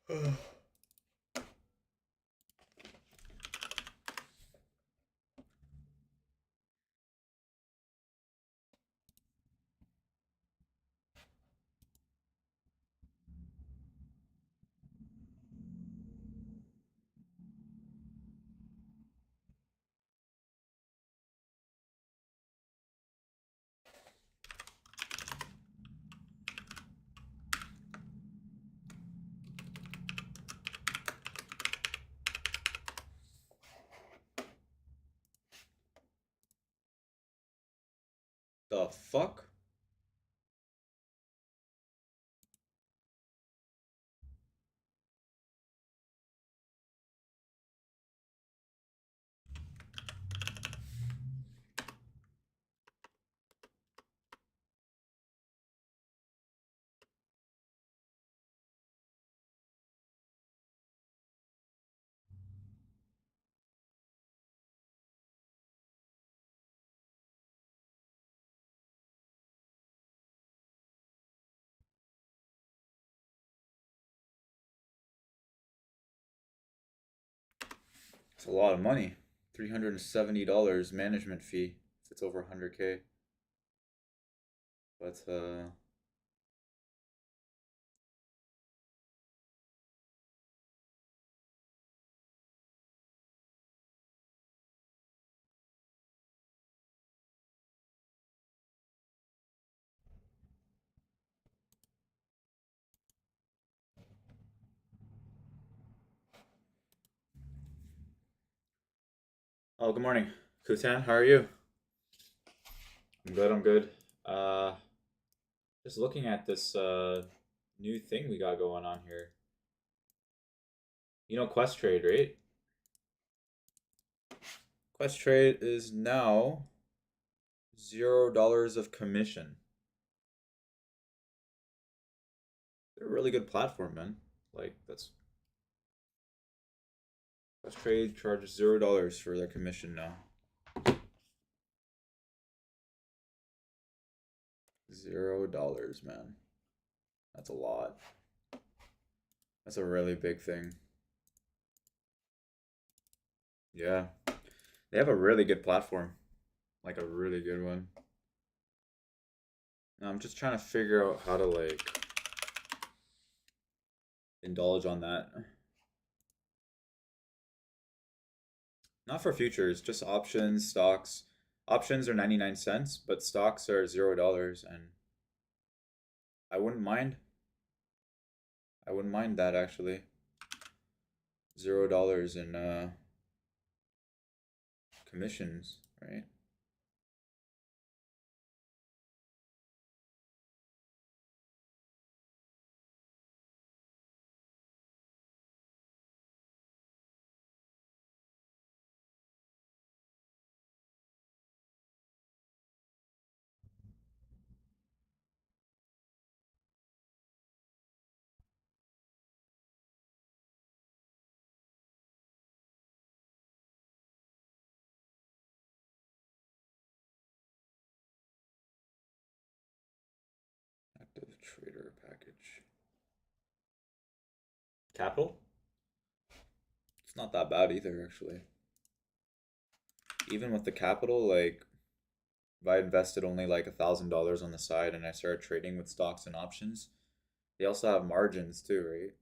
The fuck? It's a lot of money. $370 management fee if it's over 100K. But oh, good morning, Kutan. How are you? I'm good. I'm good. Uh, just looking at this new thing we got going on here. You know, Quest Trade, right? Quest Trade is now $0 of commission. They're a really good platform, man. Like that's Quest Trade charges $0 for their commission now. $0, man. That's a lot. That's a really big thing. Yeah. They have a really good platform. Like a really good one. Now I'm just trying to figure out how to like indulge on that. Not for futures, just options, stocks. Options are 99 cents, but stocks are $0 and I wouldn't mind. I wouldn't mind that actually. $0 in commissions, right? Active trader package. Capital? It's not that bad either, actually. Even with the capital, like if I invested only like $1,000 on the side and I started trading with stocks and options, they also have margins too, right?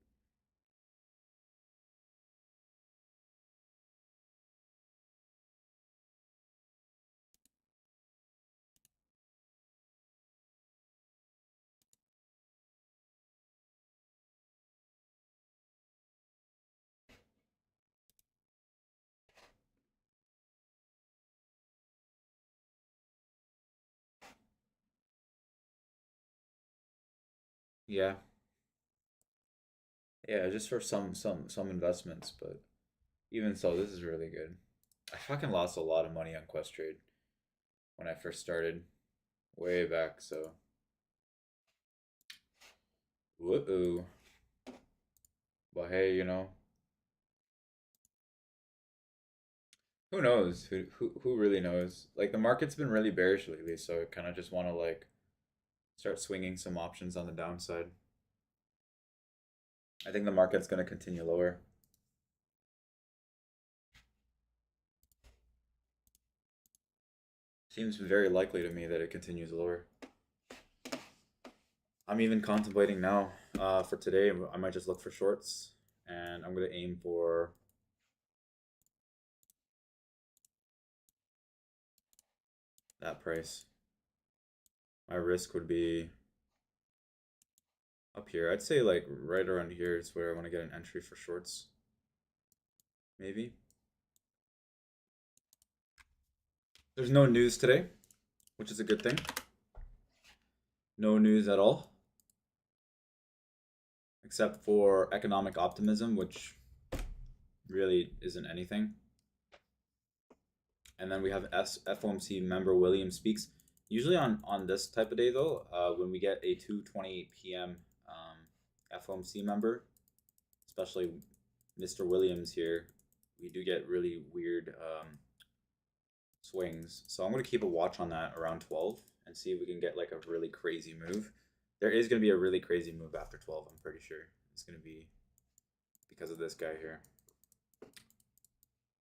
Yeah. Yeah, just for some investments, but even so, this is really good. I fucking lost a lot of money on Quest Trade when I first started, way back. So, whoa. But hey, you know, who knows? Who really knows? Like the market's been really bearish lately, so I kind of just want to like start swinging some options on the downside. I think the market's going to continue lower. Seems very likely to me that it continues lower. I'm even contemplating now for today. I might just look for shorts, and I'm going to aim for that price. My risk would be up here. I'd say like right around here is where I want to get an entry for shorts. Maybe. There's no news today, which is a good thing. No news at all. Except for economic optimism, which really isn't anything. And then we have FOMC member Williams speaks. Usually on this type of day, though, when we get a 2:28 p.m. FOMC member, especially Mr. Williams here, we do get really weird swings. So I'm going to keep a watch on that around 12 and see if we can get like a really crazy move. There is going to be a really crazy move after 12, I'm pretty sure. It's going to be because of this guy here.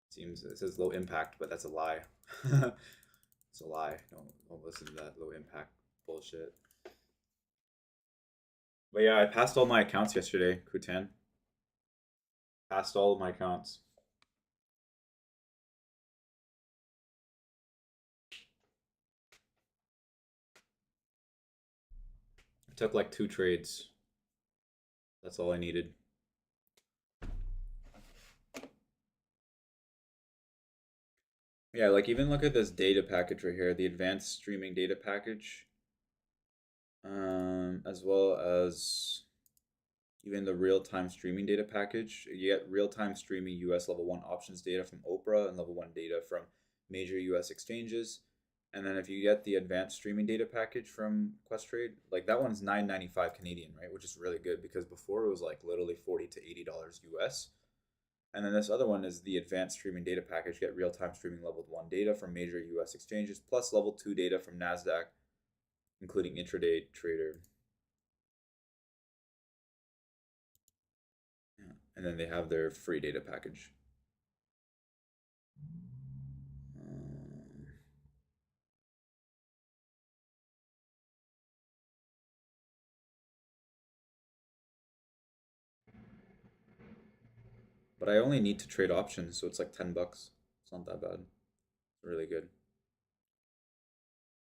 Seems it says low impact, but that's a lie. It's a lie. Don't listen to that low impact bullshit. But yeah, I passed all my accounts yesterday, Kutan. Passed all of my accounts. I took like 2 trades. That's all I needed. Yeah, like even look at this data package right here, the advanced streaming data package, as well as even the real-time streaming data package. You get real-time streaming US level 1 options data from Oprah and level 1 data from major US exchanges. And then if you get the advanced streaming data package from Questrade, like that one's $9.95 Canadian, right? Which is really good because before it was like literally $40 to $80 US. And then this other one is the advanced streaming data package. You get real-time streaming level 1 data from major US exchanges, plus level 2 data from NASDAQ, including intraday trader. Yeah. And then they have their free data package. But I only need to trade options, so it's like $10. It's not that bad. It's really good.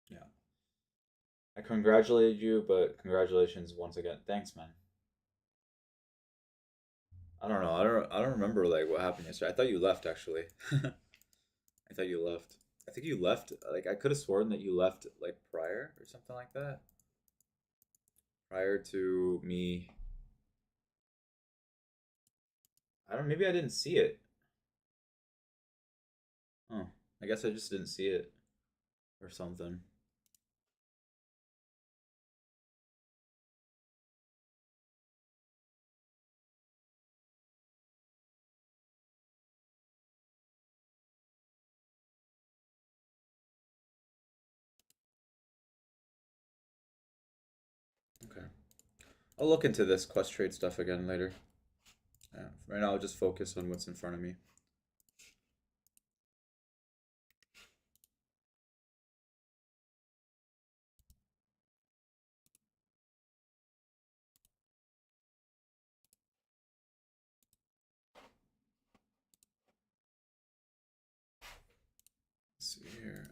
Yeah. I congratulate you, but congratulations once again. Thanks, man. I don't know. I don't remember like what happened yesterday. I thought you left actually. I thought you left. I think you left like I could have sworn that you left like prior or something like that. Prior to me. I don't maybe I didn't see it. Oh, I guess I just didn't see it or something. Okay. I'll look into this quest trade stuff again later. Yeah. Right now I'll just focus on what's in front of me. Let's see here.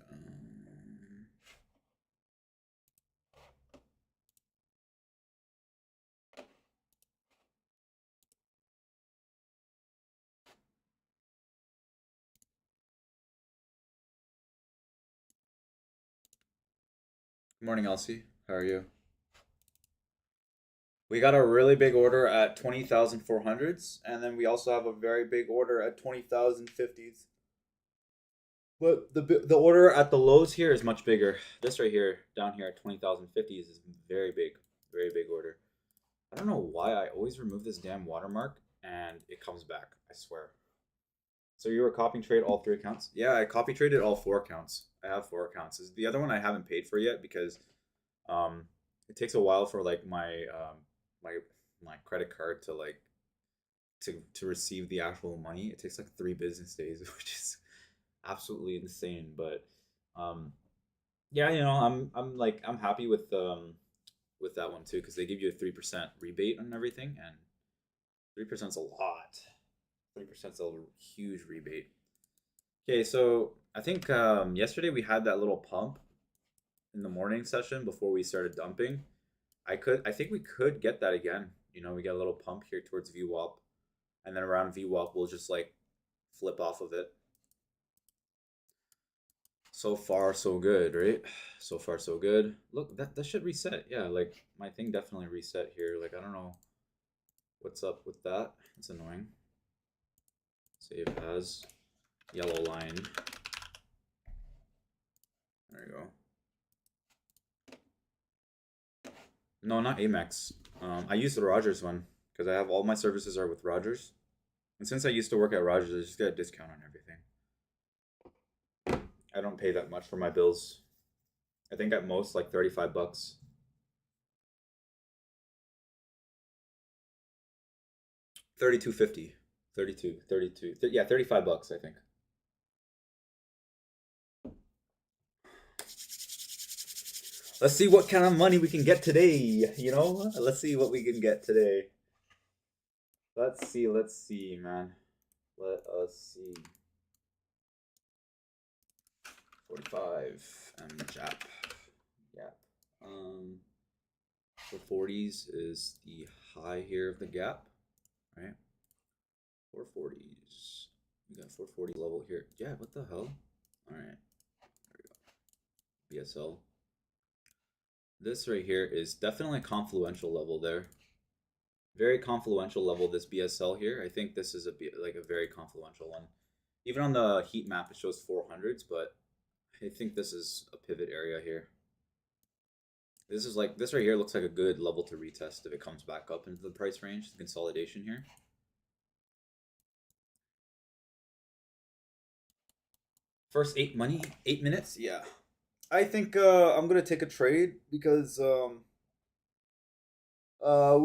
Good morning, Elsie. How are you? We got a really big order at 20,400s, and then we also have a very big order at 20,050s. But the order at the lows here is much bigger. This right here, down here at 20,050s, is very big order. I don't know why I always remove this damn watermark and it comes back. I swear. So you were copying trade all 3 accounts? Yeah, I copy traded all 4 accounts. I have 4 accounts. The other one I haven't paid for yet because it takes a while for like my my credit card to like to receive the actual money. It takes like 3 business days, which is absolutely insane. But um, yeah, I'm happy with that one too because they give you a 3% rebate on everything, and 3% is a lot. 3% is a huge rebate. Okay, so I think yesterday we had that little pump in the morning session before we started dumping. I think we could get that again. We get a little pump here towards VWAP, and then around VWAP we'll just like flip off of it. So far so good, right? So far so good. Look, that should reset. Yeah, like my thing definitely reset here. Like I don't know what's up with that. It's annoying. Save as yellow line. There you go. No, not Amex. I use the Rogers one because I have all my services are with Rogers, and since I used to work at Rogers, I just get a discount on everything. I don't pay that much for my bills. I think at most like $35. 32.50. 32. Yeah, $35, I think. Let's see what kind of money we can get today, Let's see what we can get today. Let's see, man. Let us see. 45 and Jap. Gap. 440s is the high here of the gap, right? 440s. We got 440 level here. Yeah, what the hell? All right. There we go. BSL. This right here is definitely a confluential level there. Very confluential level, this BSL here. I think this is a very confluential one. Even on the heat map, it shows 400s, but I think this is a pivot area here. This right here looks like a good level to retest if it comes back up into the price range, the consolidation here. First 8 minutes? Yeah. I think I'm gonna take a trade because we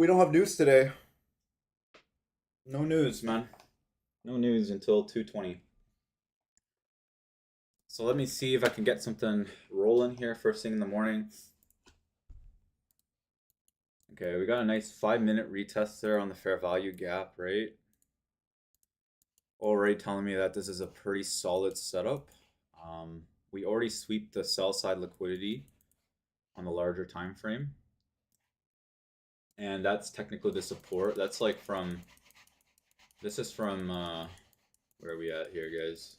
don't have news today. No news, man. No news until 2:20. So let me see if I can get something rolling here first thing in the morning. Okay, we got a nice 5-minute retest there on the fair value gap, right? Already telling me that this is a pretty solid setup. We already sweep the sell side liquidity on the larger time frame. And that's technically the support. That's like this is from, where are we at here, guys?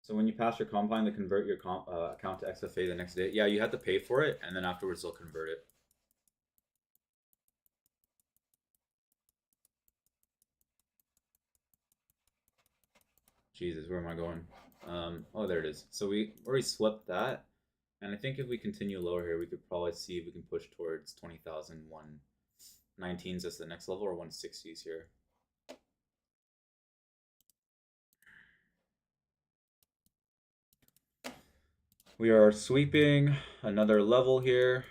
So when you pass your combine, they convert your account to XFA the next day. Yeah, you have to pay for it, and then afterwards they'll convert it. Jesus, where am I going? Oh, there it is. So we already swept that. And I think if we continue lower here, we could probably see if we can push towards 20,000, 119s as the next level, or 160s here. We are sweeping another level here.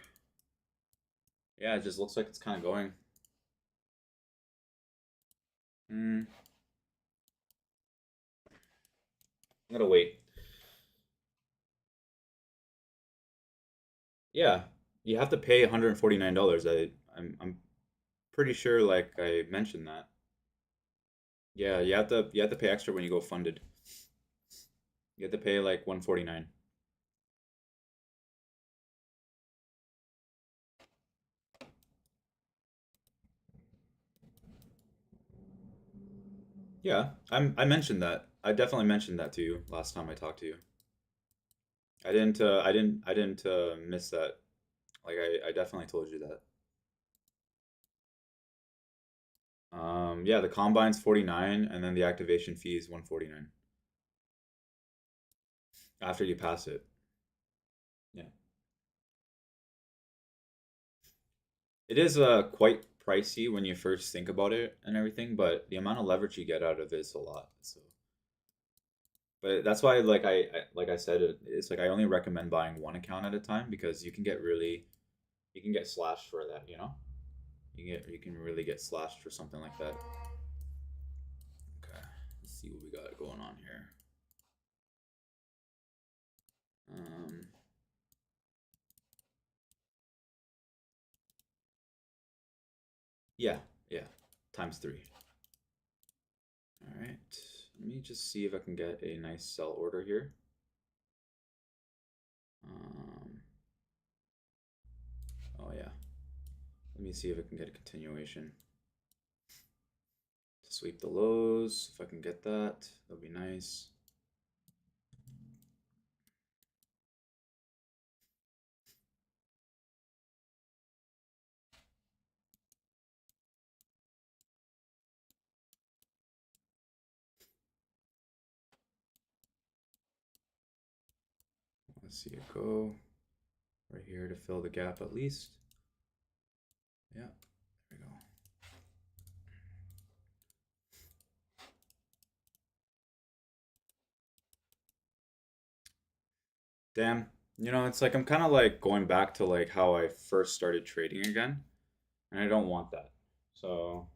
Yeah, it just looks like it's kind of going. I'm gonna wait. Yeah, you have to pay $149. I'm pretty sure, like I mentioned that. Yeah, you have to pay extra when you go funded. You have to pay like 149. Yeah, I mentioned that. I definitely mentioned that to you last time I talked to you. I didn't miss that. Like I definitely told you that. Yeah, the combine's 49 and then the activation fee is 149 after you pass it. Yeah. It is quite pricey when you first think about it and everything, but the amount of leverage you get out of it is a lot. So but that's why like I said it's like I only recommend buying one account at a time because you can get slashed for that. You can really get slashed for something like that. Okay, let's see what we got going on here. Yeah, times 3. All right, let me just see if I can get a nice sell order here. Oh yeah, let me see if I can get a continuation to sweep the lows. If I can get that, that'll be nice. Let's see it go right here to fill the gap at least. Yeah, there we go. Damn, you know, it's like I'm kind of like going back to like how I first started trading again, and I don't want that. So,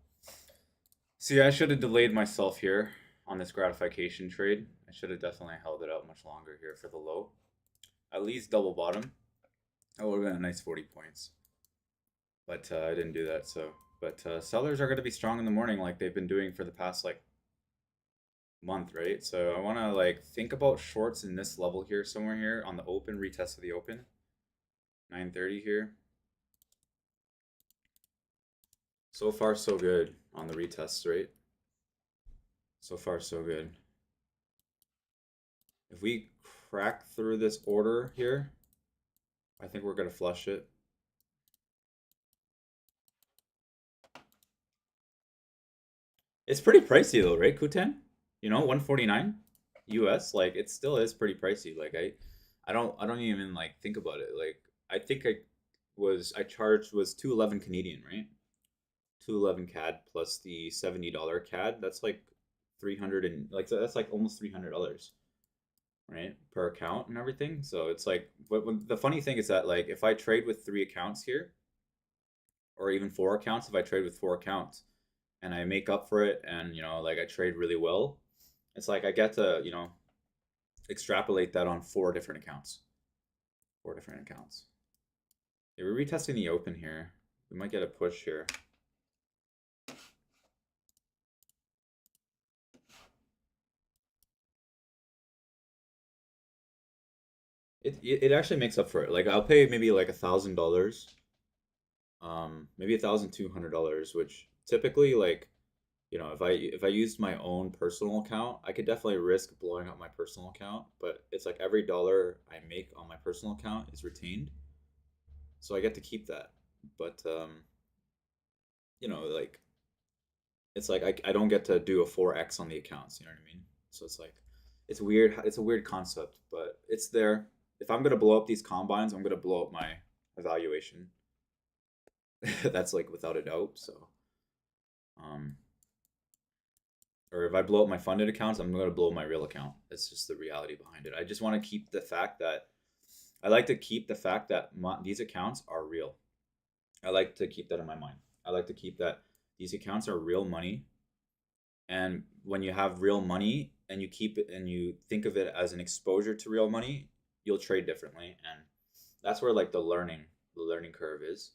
see, I should have delayed myself here on this gratification trade. I should have definitely held it out much longer here for the low. At least double bottom. That would have been a nice 40 points. But I didn't do that, so. But sellers are going to be strong in the morning like they've been doing for the past like month, right? So I want to like think about shorts in this level here, somewhere here on the open, retest of the open. 9:30 here. So far, so good on the retests, right? So far, so good. If we crack through this order here, I think we're going to flush it. It's pretty pricey though, right, Kutan? You know, 149 US, like it still is pretty pricey. Like I don't even like think about it. Like I think I charged was 211 Canadian, right? 211 CAD plus the $70 CAD. That's like 300 and like that's like almost $300, right? Per account and everything. So it's like but the funny thing is that like if I trade with 3 accounts here or even 4 accounts, if I trade with 4 accounts and I make up for it and you know like I trade really well, it's like I get to, you know, extrapolate that on 4 different accounts. 4 different accounts. Yeah, we're retesting the open here. We might get a push here. It actually makes up for it. Like I'll pay maybe like $1,000, maybe $1,200, which typically like you know if I used my own personal account, I could definitely risk blowing up my personal account. But it's like every dollar I make on my personal account is retained, so I get to keep that. But you know like it's like I don't get to do a 4x on the accounts. You know what I mean? So it's like it's weird. It's a weird concept, but it's there. If I'm gonna blow up these combines, I'm gonna blow up my evaluation. That's like without a doubt. So, um, or if I blow up my funded accounts, I'm gonna blow my real account. It's just the reality behind it. I just want to keep the fact that I like to keep the fact that these accounts are real. I like to keep that in my mind. I like to keep that these accounts are real money. And when you have real money and you keep it and you think of it as an exposure to real money, you'll trade differently. And that's where like the learning curve is.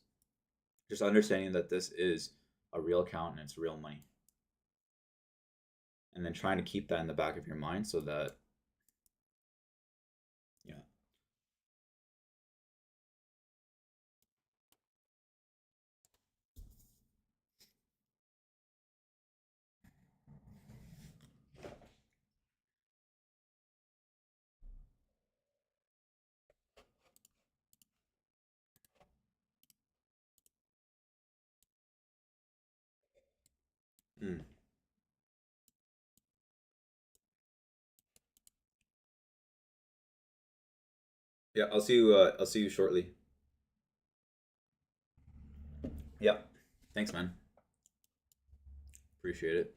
Just understanding that this is a real account and it's real money. And then trying to keep that in the back of your mind so that, yeah. Mm. Yeah, I'll see you. I'll see you shortly. Yep. Thanks, man. Appreciate it.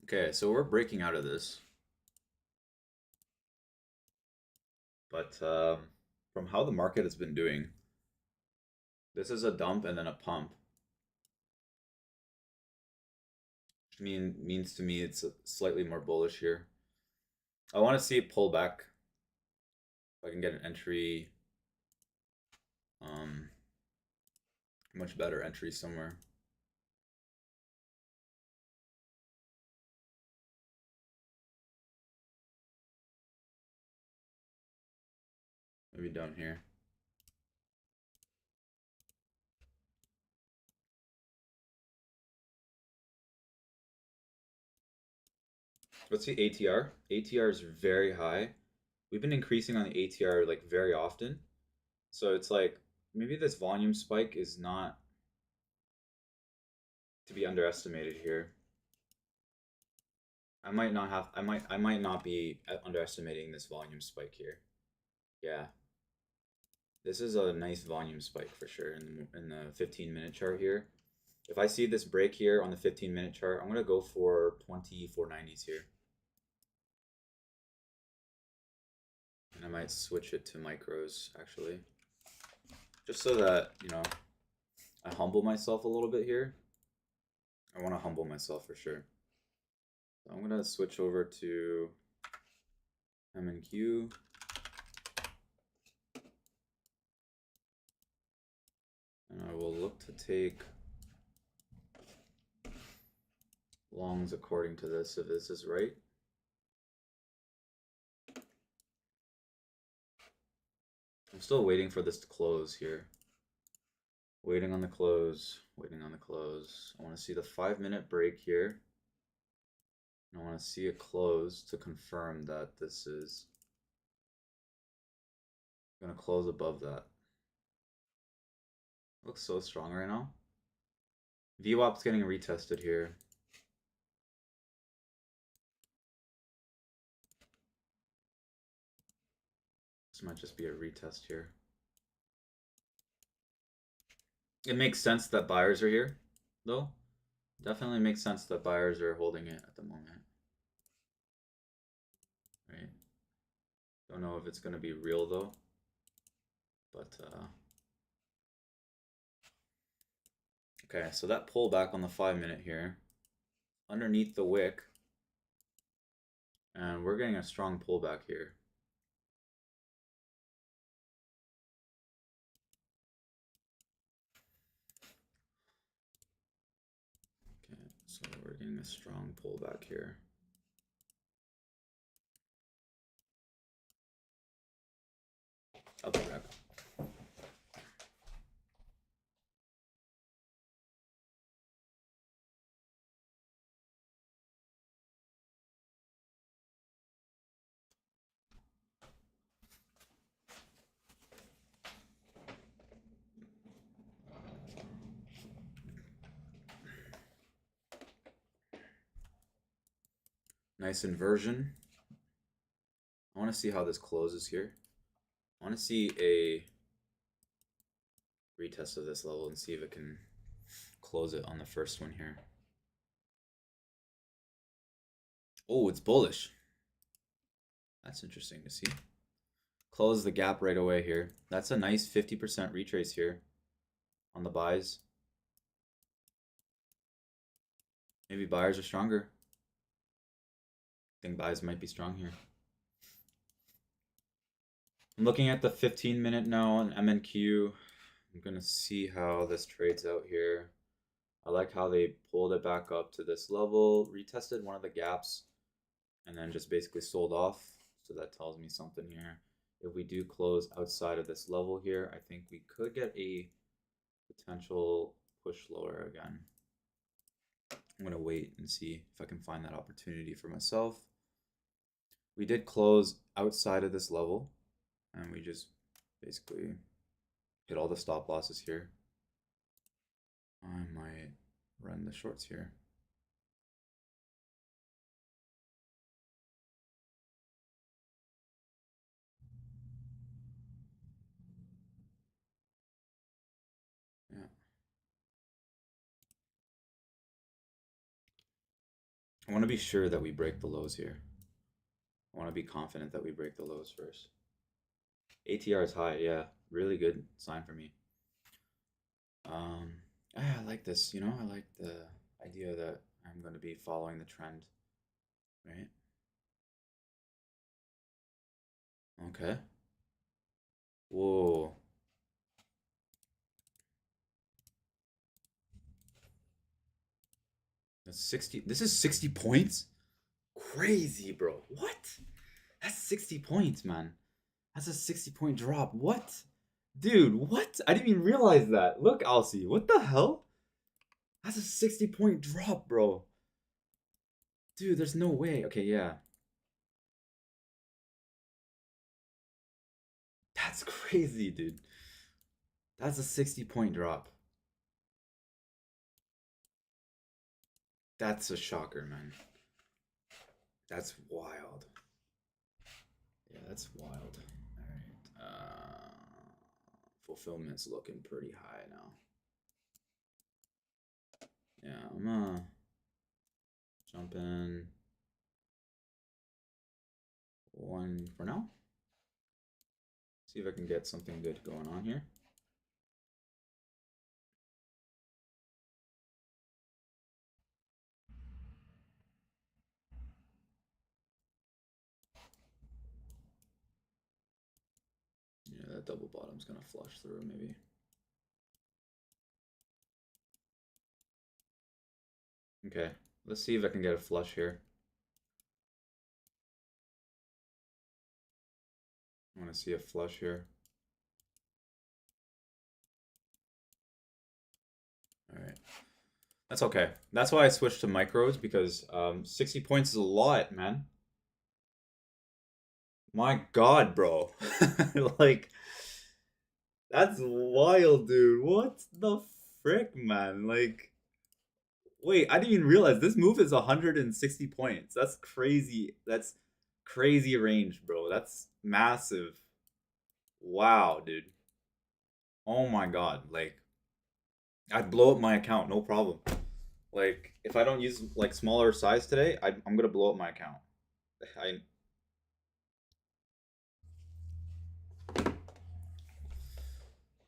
Okay, so we're breaking out of this, but from how the market has been doing, This is a dump and then a pump. Means to me it's slightly more bullish here. I want to see it pull back. If I can get an entry, much better entry somewhere. Maybe down here. What's the ATR? ATR is very high. We've been increasing on the ATR like very often. So it's like maybe this volume spike is not to be underestimated here. I might not be underestimating this volume spike here. Yeah. This is a nice volume spike for sure in the 15-minute chart here. If I see this break here on the 15-minute chart, I'm going to go for 2490s here. And I might switch it to micros actually. Just so that, you know, I humble myself a little bit here. I want to humble myself for sure. So I'm going to switch over to MNQ. And I will look to take longs according to this, if this is right. I'm still waiting for this to close here. Waiting on the close, waiting on the close. I want to see the 5-minute break here. And I want to see it close to confirm that this is going to close above that. Looks so strong right now. VWAP's getting retested here. This might just be a retest here. It makes sense that buyers are here, though. Definitely makes sense that buyers are holding it at the moment. Right? Don't know if it's going to be real, though. But, okay, so that pullback on the 5-minute here, underneath the wick, and we're getting a strong pullback here. Okay, so we're getting a strong pullback here. I'll be back. Nice inversion. I want to see how this closes here. I want to see a retest of this level and see if it can close it on the first one here. Oh, it's bullish. That's interesting to see. Close the gap right away here. That's a nice 50% retrace here on the buys. Maybe buyers are stronger. I think buys might be strong here. I'm looking at the 15-minute now on MNQ. I'm going to see how this trades out here. I like how they pulled it back up to this level, retested one of the gaps, and then just basically sold off. So that tells me something here. If we do close outside of this level here, I think we could get a potential push lower again. I'm going to wait and see if I can find that opportunity for myself. We did close outside of this level, and we just basically hit all the stop losses here. I might run the shorts here. Yeah. I want to be sure that we break the lows here. I want to be confident that we break the lows first. ATR is high, yeah. Really good sign for me. Um, I like this, you know, I like the idea that I'm going to be following the trend, right? Okay. Whoa. That's 60. This is 60 points? Crazy, bro. What? That's 60 points, man. That's a 60-point drop. What? Dude, what? I didn't even realize that. Look, Alcy. What the hell? That's a 60-point drop, bro. Dude, there's no way. Okay, yeah. That's crazy, dude. That's a 60-point drop. That's a shocker, man. That's wild. Yeah, that's wild. All right. Fulfillment's looking pretty high now. Yeah, I'm gonna jump in one for now. See if I can get something good going on here. Yeah, that double bottom's gonna flush through maybe. Okay, let's see if I can get a flush here. I want to see a flush here. All right. That's okay. That's why I switched to micros because 60 points is a lot, man. My God, bro. Like, that's wild, dude. What the frick, man? Like, wait, I didn't even realize this move is 160 points. That's crazy. That's crazy range, bro. That's massive. Wow, dude. Oh my God. Like, I'd blow up my account, no problem. Like, if I don't use like smaller size today, I'm gonna blow up my account. I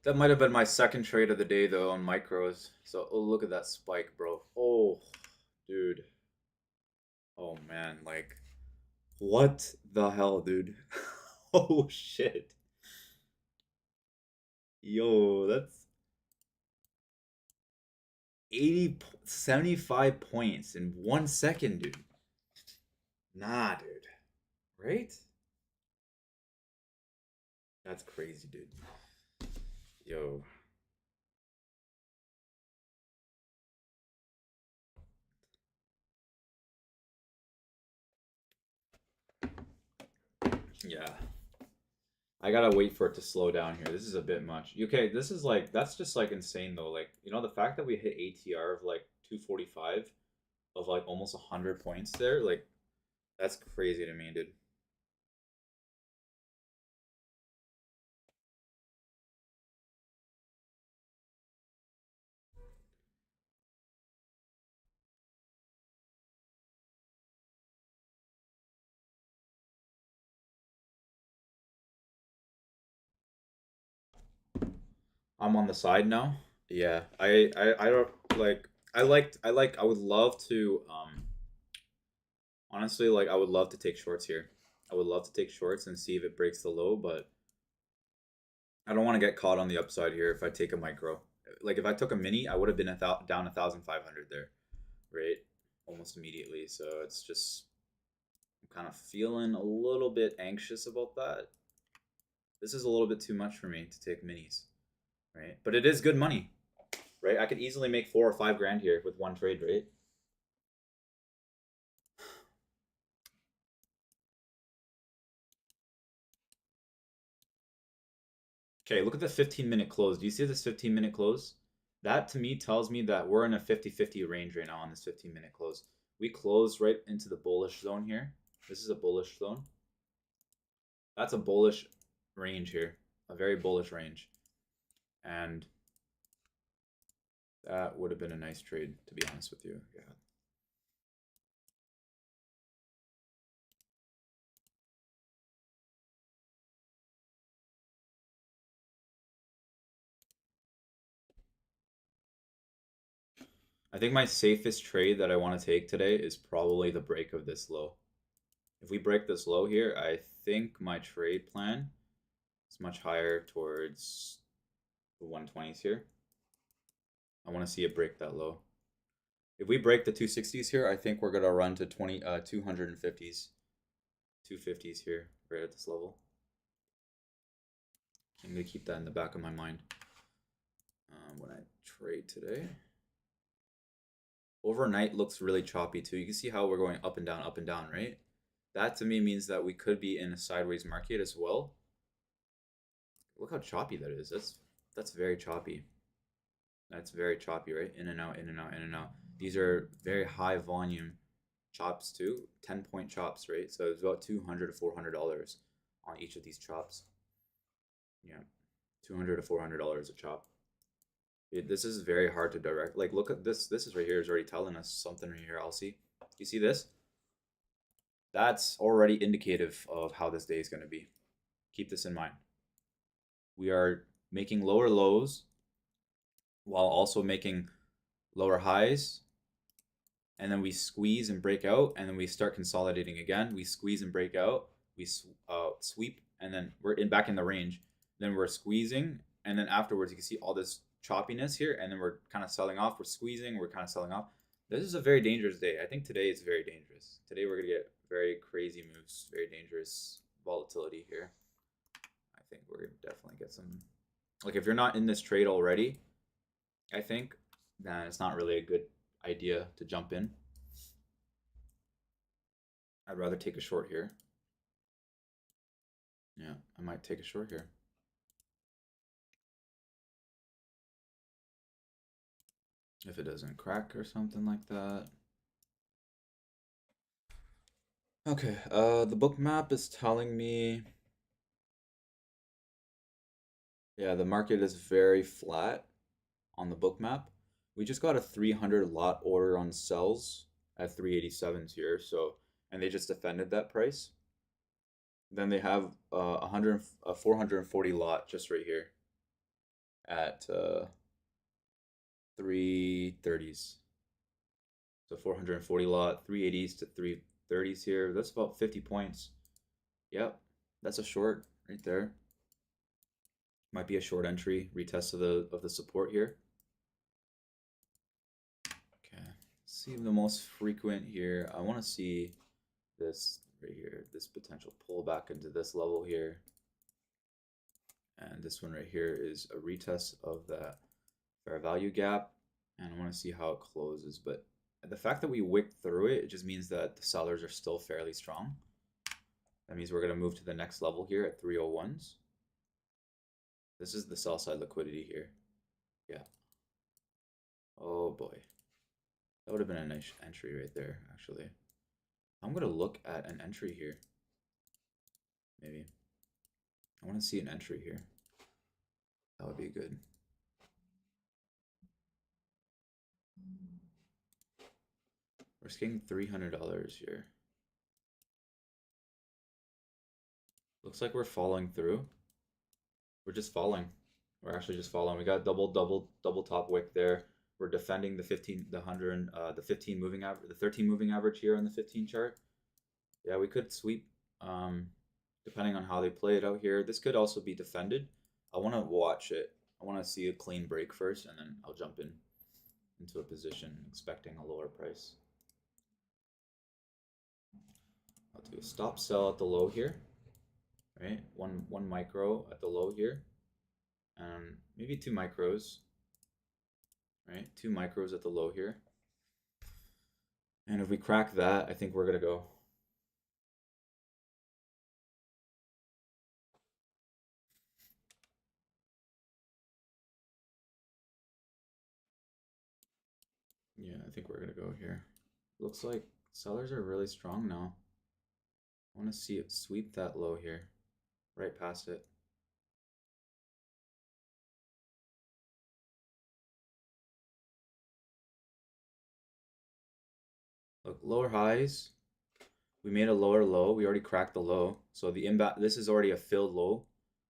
That might have been my second trade of the day though on micros. So, oh, look at that spike, bro. Oh, dude. Oh man, like what the hell, dude? Oh shit. Yo, that's 75 points in 1 second, dude. Nah, dude. Right? That's crazy, dude. Yo. Yeah. I gotta wait for it to slow down here. This is a bit much. Okay, this is like that's just like insane though. Like, you know, the fact that we hit ATR of like 245 of like almost 100 points there, like that's crazy to me, dude. I'm on the side now. Yeah, I don't like I would love to honestly like I would love to take shorts here. I would love to take shorts and see if it breaks the low, but I don't want to get caught on the upside here if I take a micro. Like if I took a mini, I would have been down 1,500 there, right? Almost immediately. So it's just I'm kind of feeling a little bit anxious about that. This is a little bit too much for me to take minis, right? But it is good money, right? I could easily make 4 or 5 grand here with one trade, right? Okay, look at the 15-minute close. Do you see this 15-minute close? That to me tells me that we're in a 50-50 range right now on this 15-minute close. We closed right into the bullish zone here. This is a bullish zone. That's a bullish range here, a very bullish range. And that would have been a nice trade, to be honest with you. Yeah. I think my safest trade that I want to take today is probably the break of this low. If we break this low here, I think my trade plan is much higher towards the 120s here. I want to see it break that low. If we break the 260s here, I think we're going to run to 250s. 250s here, right at this level. I'm going to keep that in the back of my mind when I trade today. Overnight looks really choppy too. You can see how we're going up and down, right? That to me means that we could be in a sideways market as well. Look how choppy that is. That's very choppy. That's very choppy, right? In and out, in and out, in and out. These are very high volume chops too. 10-point chops, right? So it's about $200 to $400 on each of these chops. Yeah, $200 to $400 a chop. This is very hard to direct. Like, look at this. This is right here is already telling us something right here. I'll see. You see this? That's already indicative of how this day is going to be. Keep this in mind. We are making lower lows while also making lower highs. And then we squeeze and break out. And then we start consolidating again. We squeeze and break out. We sweep. And then we're back in the range. Then we're squeezing. And then afterwards, you can see all this choppiness here. And then we're kind of selling off. We're squeezing. We're kind of selling off. This is a very dangerous day. I think today is very dangerous. Today we're going to get very crazy moves. Very dangerous volatility here. I think we're going to definitely get some... Like, if you're not in this trade already, I think, then it's not really a good idea to jump in. I'd rather take a short here. Yeah, I might take a short here. If it doesn't crack or something like that. Okay, the book map is telling me, yeah, the market is very flat on the book map. We just got a 300 lot order on sells at 387s here, so, and they just defended that price. Then they have a 440 lot just right here at 330s. So 440 lot, 380s to 330s here. That's about 50 points. Yep, that's a short right there. Might be a short entry, retest of the support here. Okay, see the most frequent here. I want to see this right here, this potential pullback into this level here. And this one right here is a retest of that fair value gap. And I want to see how it closes. But the fact that we wicked through it, it just means that the sellers are still fairly strong. That means we're going to move to the next level here at 301s. This is the sell side liquidity here. Yeah. Oh boy. That would have been a nice entry right there, actually. I'm going to look at an entry here. Maybe. I want to see an entry here. That would be good. We're getting $300 here. Looks like we're falling through. We're just falling. We're actually just falling. We got double top wick there. We're defending the 15, the 100, the 15 moving average, the 13 moving average here on the 15 chart. Yeah, we could sweep, depending on how they play it out here. This could also be defended. I want to watch it. I want to see a clean break first, and then I'll jump into a position expecting a lower price. I'll do a stop sell at the low here, right? One micro at the low here, and maybe 2 micros, right? 2 micros at the low here. And if we crack that, I think we're gonna go. Yeah, I think we're gonna go here. Looks like sellers are really strong now. I want to see it sweep that low here, right past it. Look, lower highs. We made a lower low. We already cracked the low. So the inbound, this is already a filled low.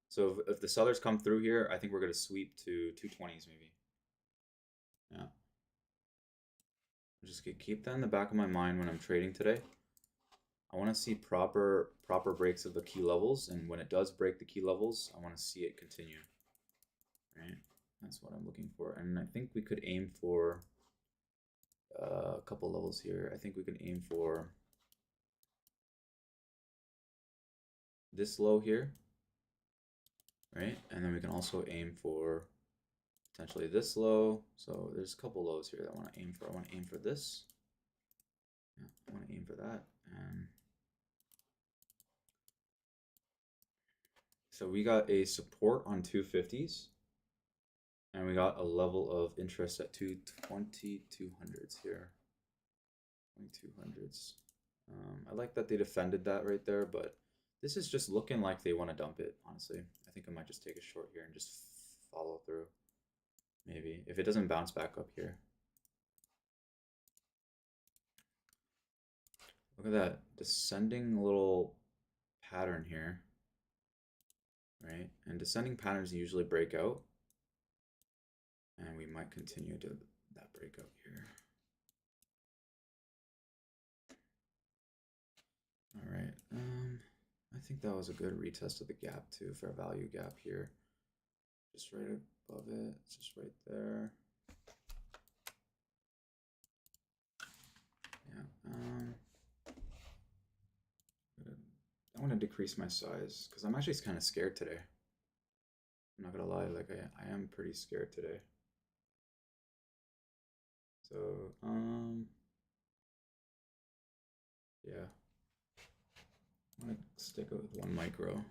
So if the sellers come through here, I think we're going to sweep to 220s maybe. Yeah. just keep that in the back of my mind when I'm trading today. I want to see proper breaks of the key levels, and when it does break the key levels, I want to see it continue. Right? That's what I'm looking for, and I think we could aim for a couple levels here. I think we can aim for this low here, right? And then we can also aim for potentially this low. So there's a couple lows here that I want to aim for. I want to aim for this. Yeah, I want to aim for that. And so we got a support on 250s. And we got a level of interest at 2200s here. 2200s. I like that they defended that right there, but this is just looking like they want to dump it, honestly. I think I might just take a short here and just follow through. Maybe, if it doesn't bounce back up here. Look at that descending little pattern here, right? And descending patterns usually break out. And we might continue to that breakout here. All right, I think that was a good retest of the gap too, fair value gap here. Just right above it, it's just right there. Yeah, I want to decrease my size because I'm actually kind of scared today. I'm not gonna lie, like I am pretty scared today. So, yeah. I'm gonna stick it with 1 micro.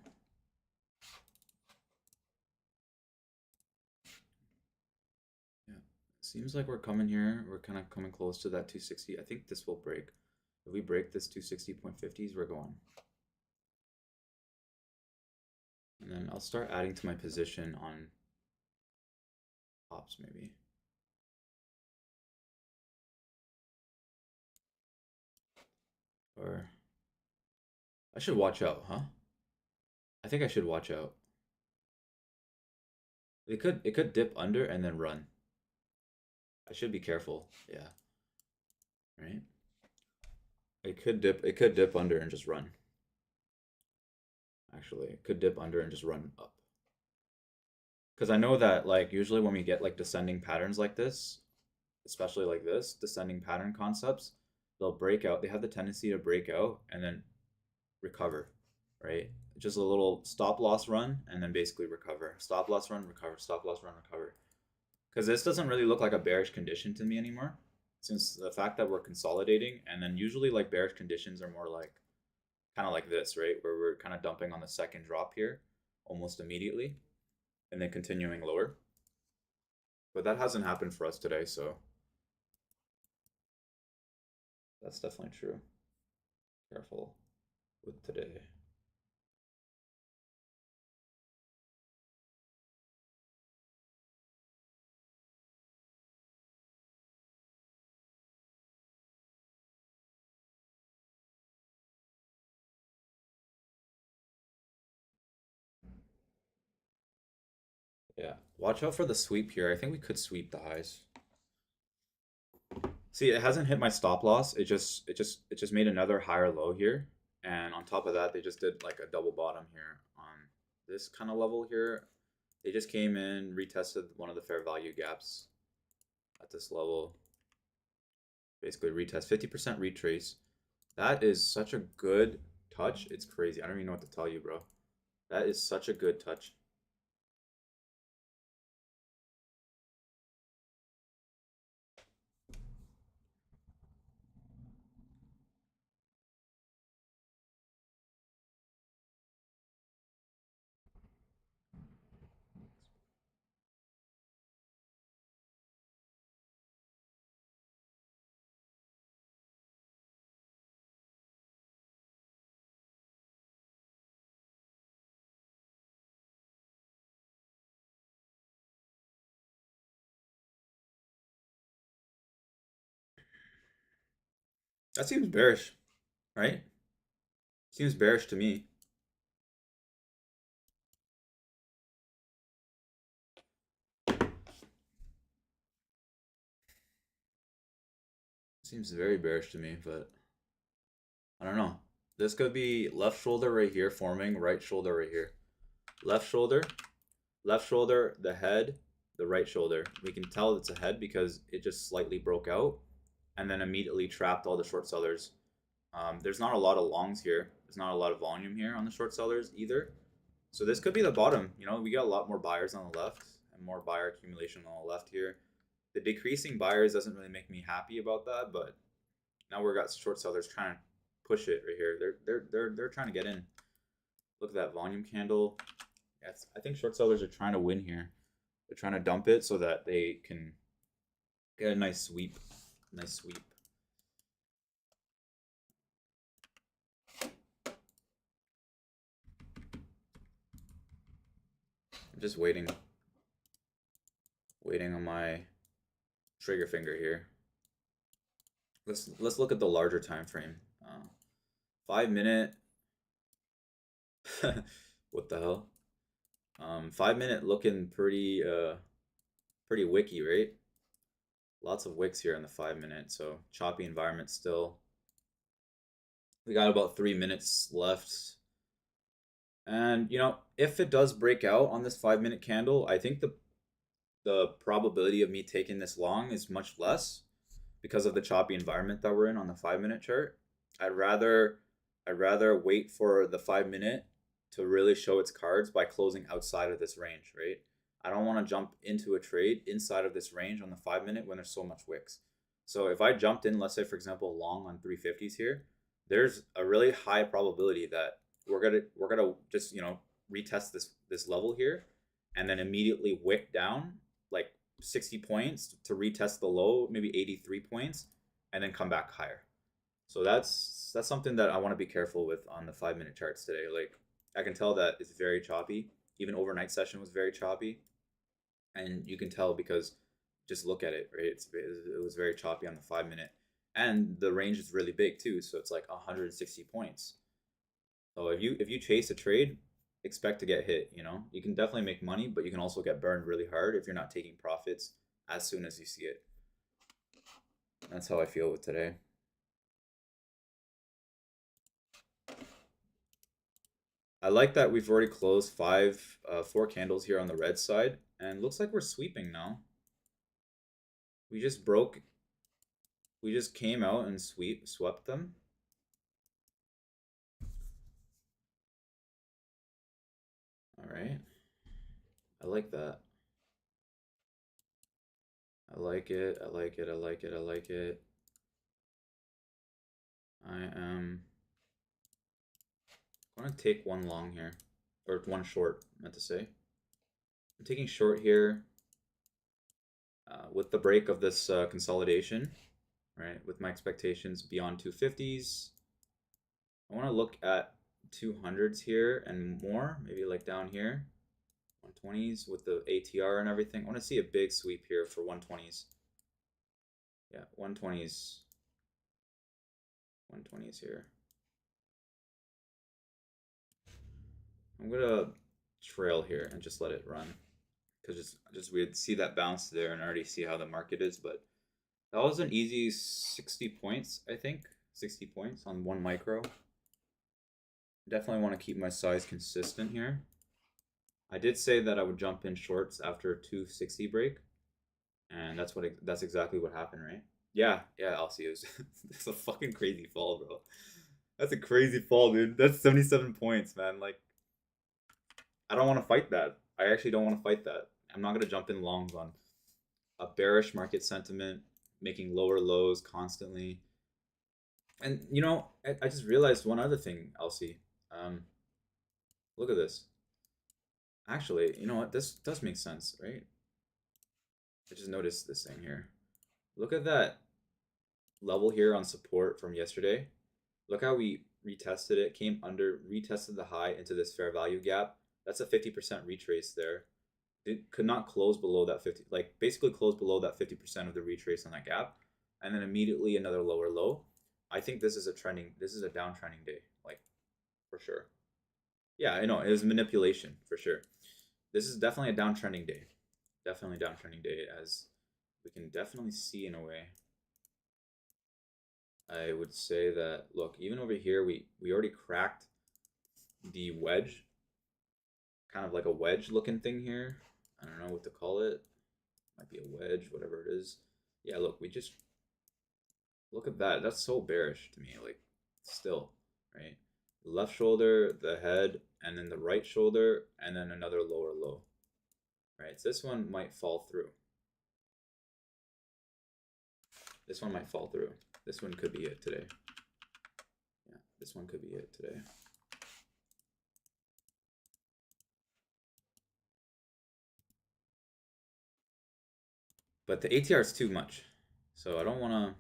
Yeah, seems like we're coming here. We're kind of coming close to that 260. I think this will break. If we break this 260.50s, we're going. And then I'll start adding to my position on tops maybe. Or I should watch out, huh? I think I should watch out. It could dip under and then run. I should be careful. Yeah. Right? It could dip under and just run. Actually, it could dip under and just run up. Because I know that like usually when we get like descending patterns like this, especially like this, descending pattern concepts, they'll break out. They have the tendency to break out and then recover, right? Just a little stop loss run and then basically recover. Stop loss run, recover, stop loss run, recover. Because this doesn't really look like a bearish condition to me anymore, since the fact that we're consolidating, and then usually like bearish conditions are more like kind of like this, right? Where we're kind of dumping on the second drop here almost immediately and then continuing lower. But that hasn't happened for us today, so that's definitely true. Careful with today. Yeah, watch out for the sweep here. I think we could sweep the highs. See, it hasn't hit my stop loss. It just made another higher low here, and on top of that, they just did like a double bottom here on this kind of level here. They just came in, retested one of the fair value gaps at this level. Basically, retest 50% retrace. That is such a good touch. It's crazy. I don't even know what to tell you, bro. That is such a good touch. That seems bearish, right? Seems bearish to me. Seems very bearish to me, but I don't know. This could be left shoulder right here forming, right shoulder right here. Left shoulder, the head, the right shoulder. We can tell it's a head because it just slightly broke out and then immediately trapped all the short sellers. There's not a lot of longs here. There's not a lot of volume here on the short sellers either. So this could be the bottom. You know, we got a lot more buyers on the left and more buyer accumulation on the left here. The decreasing buyers doesn't really make me happy about that, but now we've got short sellers trying to push it right here. They're trying to get in. Look at that volume candle. Yes, I think short sellers are trying to win here. They're trying to dump it so that they can get a nice sweep. Nice sweep. I'm just waiting on my trigger finger here. Let's look at the larger time frame. 5 minute. What the hell? 5 minute looking pretty wicky, right? Lots of wicks here in the 5 minute, so choppy environment still. We got about 3 minutes left. And you know, if it does break out on this 5 minute candle, I think the probability of me taking this long is much less because of the choppy environment that we're in on the 5 minute chart. I'd rather wait for the 5 minute to really show its cards by closing outside of this range, right? I don't want to jump into a trade inside of this range on the 5 minute when there's so much wicks. So if I jumped in, let's say for example, long on 350s here, there's a really high probability that we're gonna just, you know, retest this level here and then immediately wick down like 60 points to retest the low, maybe 83 points, and then come back higher. So that's something that I want to be careful with on the 5 minute charts today. Like I can tell that it's very choppy. Even overnight session was very choppy, and you can tell because just look at it, right? It was very choppy on the 5 minute, and the range is really big too. So it's like 160 points. So if you chase a trade, expect to get hit. You know, you can definitely make money, but you can also get burned really hard if you're not taking profits as soon as you see it. That's how I feel with today. I like that we've already closed 4 candles here on the red side, and looks like we're sweeping now. We just came out and swept them. All right. I like that. I like it. I like it. I like it. I like it. I am going to take one long here, or one short, meant to say. I'm taking short here with the break of this consolidation, right? With my expectations beyond 250s. I want to look at 200s here and more, maybe like down here. 120s with the ATR and everything. I want to see a big sweep here for 120s. Yeah, 120s. 120s here. I'm gonna trail here and just let it run, because just we'd see that bounce there and already see how the market is. But that was an easy 60 points, I think. 60 points on 1 micro. Definitely want to keep my size consistent here. I did say that I would jump in shorts after 260 break, and that's exactly what happened, right? Yeah, I'll see. It's a fucking crazy fall, bro. That's a crazy fall, dude. That's 77 points, man. Like, I don't want to fight that. I actually don't want to fight that. I'm not gonna jump in longs on a bearish market sentiment, making lower lows constantly. And you know, I just realized one other thing, Elsie. Look at this. Actually, you know what? This does make sense, right? I just noticed this thing here. Look at that level here on support from yesterday. Look how we retested it, came under, retested the high into this fair value gap. That's a 50% retrace there. It could not close below that 50, like basically close below that 50% of the retrace on that gap, and then immediately another lower low. I think this is a downtrending day, like for sure. Yeah, I know it was manipulation for sure. This is definitely a downtrending day. Definitely downtrending day, as we can definitely see in a way. I would say that, look, even over here, we already cracked the wedge, kind of like a wedge looking thing here. I don't know what to call it. Might be a wedge, whatever it is. Yeah, look, we just look at that. That's so bearish to me. Like, still, right? The left shoulder, the head, and then the right shoulder, and then another lower low. Right? So this one might fall through. This one might fall through. This one could be it today. Yeah, this one could be it today. But the ATR is too much. So I don't want to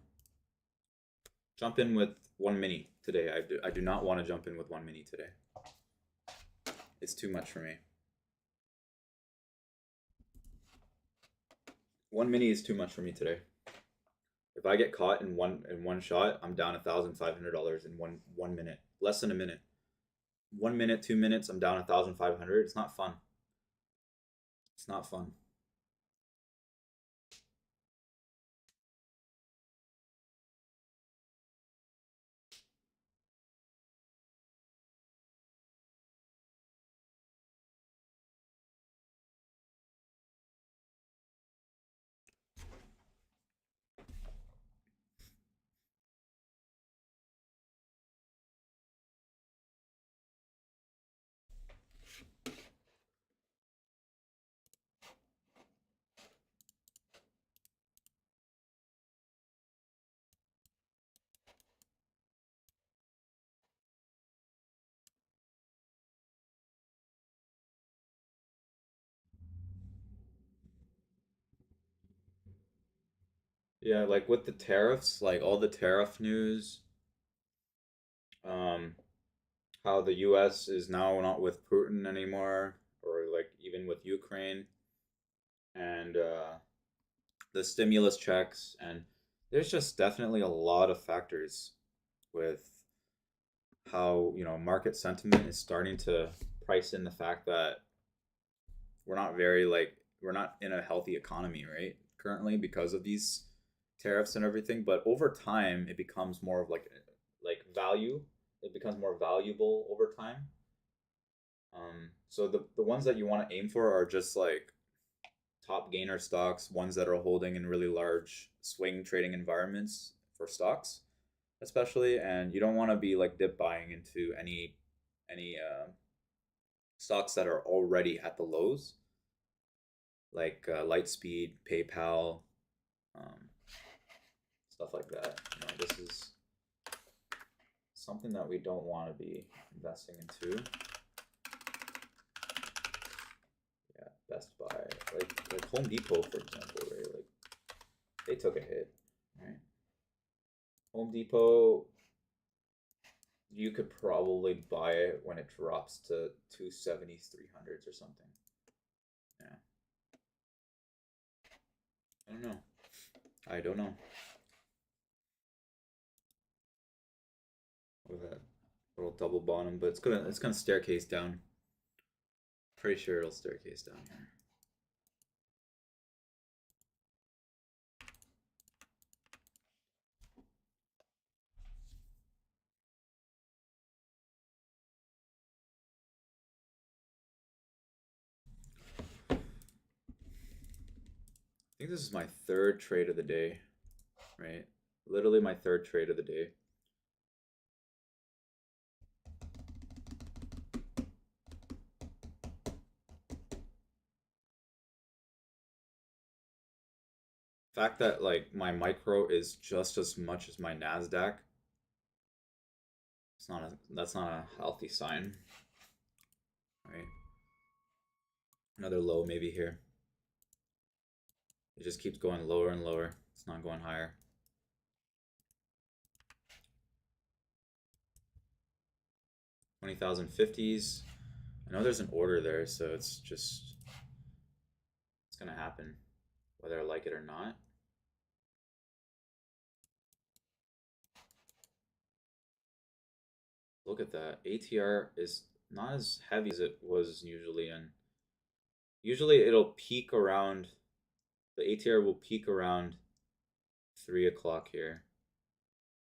jump in with 1 mini today. I do not want to jump in with 1 mini today. It's too much for me. 1 mini is too much for me today. If I get caught in one shot, I'm down $1,500 in one minute. Less than a minute. 1 minute, 2 minutes, I'm down 1,500. It's not fun. It's not fun. Yeah, like with the tariffs, like all the tariff news, um, how the US is now not with Putin anymore, or like even with Ukraine, and the stimulus checks, and there's just definitely a lot of factors with how, market sentiment is starting to price in the fact that we're not in a healthy economy, right? Currently because of these tariffs and everything, but over time it becomes more of like value. It becomes more valuable over time. So the ones that you want to aim for are just like top gainer stocks, ones that are holding in really large swing trading environments for stocks, especially. And you don't want to be like dip buying into any stocks that are already at the lows, like Lightspeed, PayPal, um, stuff like that. This is something that we don't want to be investing into. Yeah, Best Buy, like Home Depot, for example, right? Like they took a hit, right? Home Depot, you could probably buy it when it drops to 270s, 300s or something. Yeah. I don't know. I don't know. With that little double bottom, but it's gonna staircase down. Pretty sure it'll staircase down here. I think this is my third trade of the day, right? Literally my third trade of the day. Fact that like my micro is just as much as my NASDAQ, that's not a healthy sign, right? Another low maybe here. It just keeps going lower and lower. It's not going higher. $20,050s. I know there's an order there, so it's gonna happen, whether I like it or not. Look at that. ATR is not as heavy as it was usually, and usually it'll peak around, the ATR will peak around 3 o'clock here,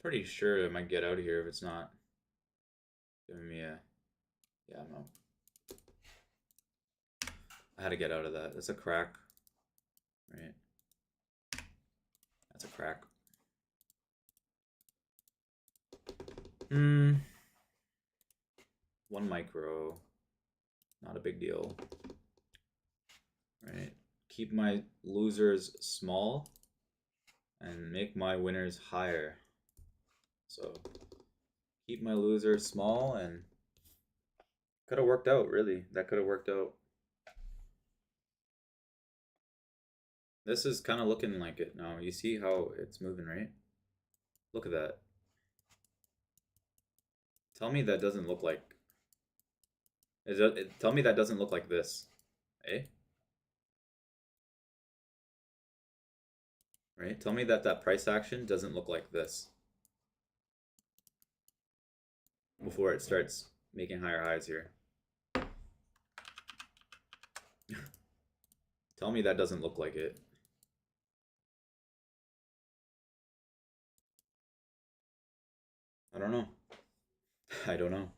Pretty sure I might get out of here if it's not giving me a... Yeah, no. I had to get out of that. That's a crack. Right? That's a crack. One micro. Not a big deal. Right? Keep my losers small and make my winners higher. So keep my losers small, and could have worked out, really. That could have worked out. This is kind of looking like it now. You see how it's moving, right? Look at that. Tell me that doesn't look like... Tell me that doesn't look like this. Eh? Right? Tell me that that price action doesn't look like this before it starts making higher highs here. Tell me that doesn't look like it. I don't know. I don't know.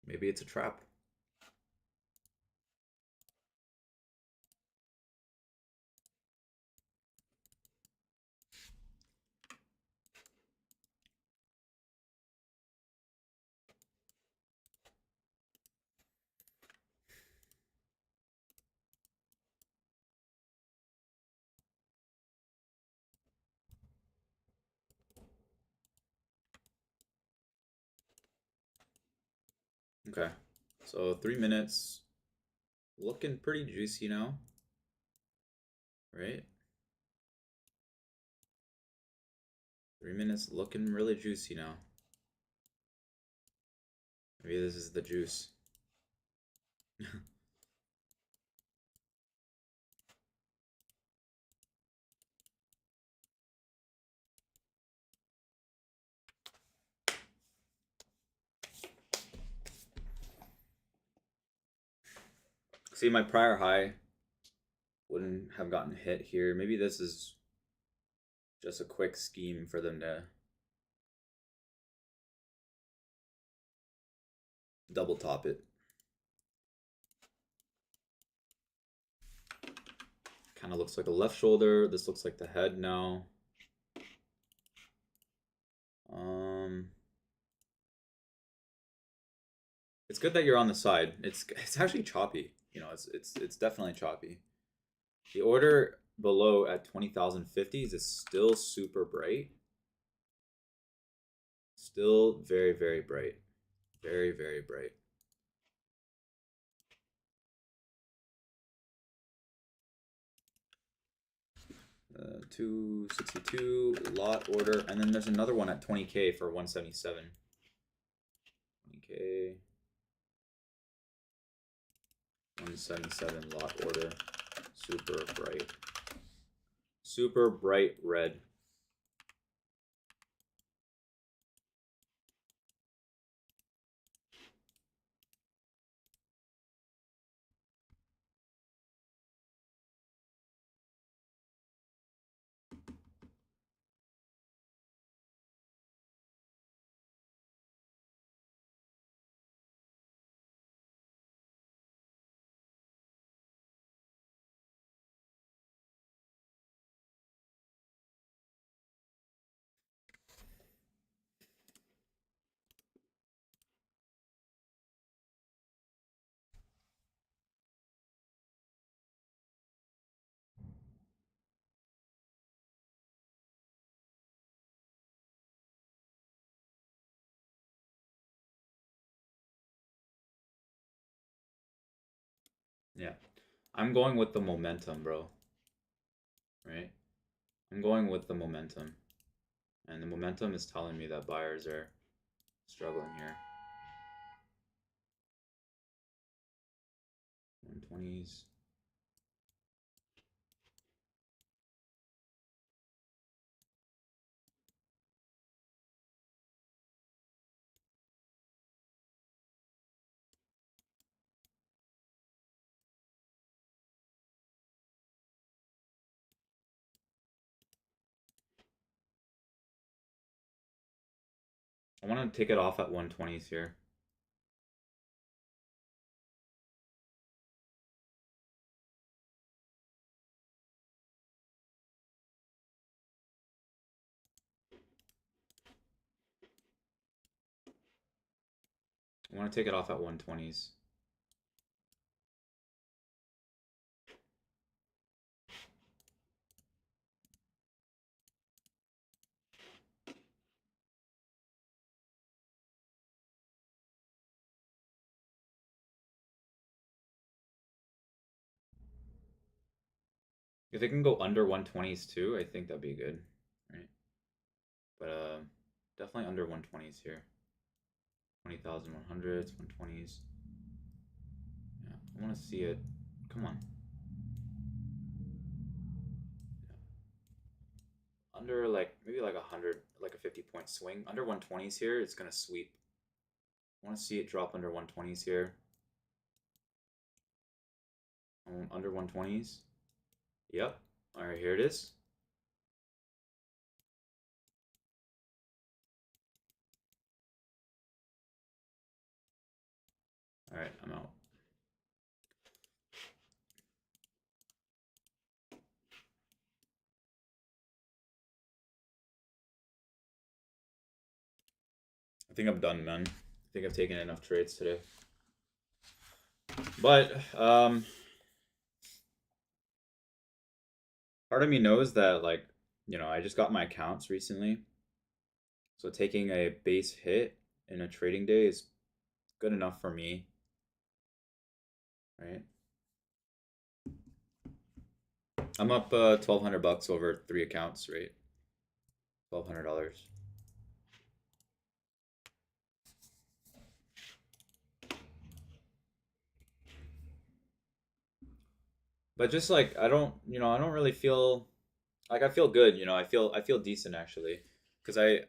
Maybe it's a trap. Okay. So 3 minutes. Looking pretty juicy now. Right? 3 minutes looking really juicy now. Maybe this is the juice. See, my prior high wouldn't have gotten hit here. Maybe this is just a quick scheme for them to double top it. Kind of looks like a left shoulder. This looks like the head now. It's good that you're on the side. It's actually choppy. You know, it's definitely choppy. The order below at 20,050s is still super bright. Still very, very bright. Very, very bright. Uh, 262 lot order, and then there's another one at 20K for 177. 20K. 177 lot order. Super bright. Super bright red. Yeah. I'm going with the momentum, bro. Right? I'm going with the momentum. And the momentum is telling me that buyers are struggling here. 120s. I want to take it off at 120s here. I want to take it off at 120s. If it can go under 120s too, I think that'd be good, right? But definitely under 120s here. 20,100s, 120s. Yeah, I want to see it. Come on. Yeah. Under like maybe like 100, like a 50-point swing. Under 120s here, it's gonna sweep. I want to see it drop under 120s here. Under 120s. Yep. All right, here it is. All right, I'm out. I think I'm done, man. I think I've taken enough trades today. But part of me knows that, like, I just got my accounts recently. So taking a base hit in a trading day is good enough for me, right? I'm up $1,200 over 3 accounts, right? $1,200. But just like I don't really feel like I feel good, I feel decent actually, because I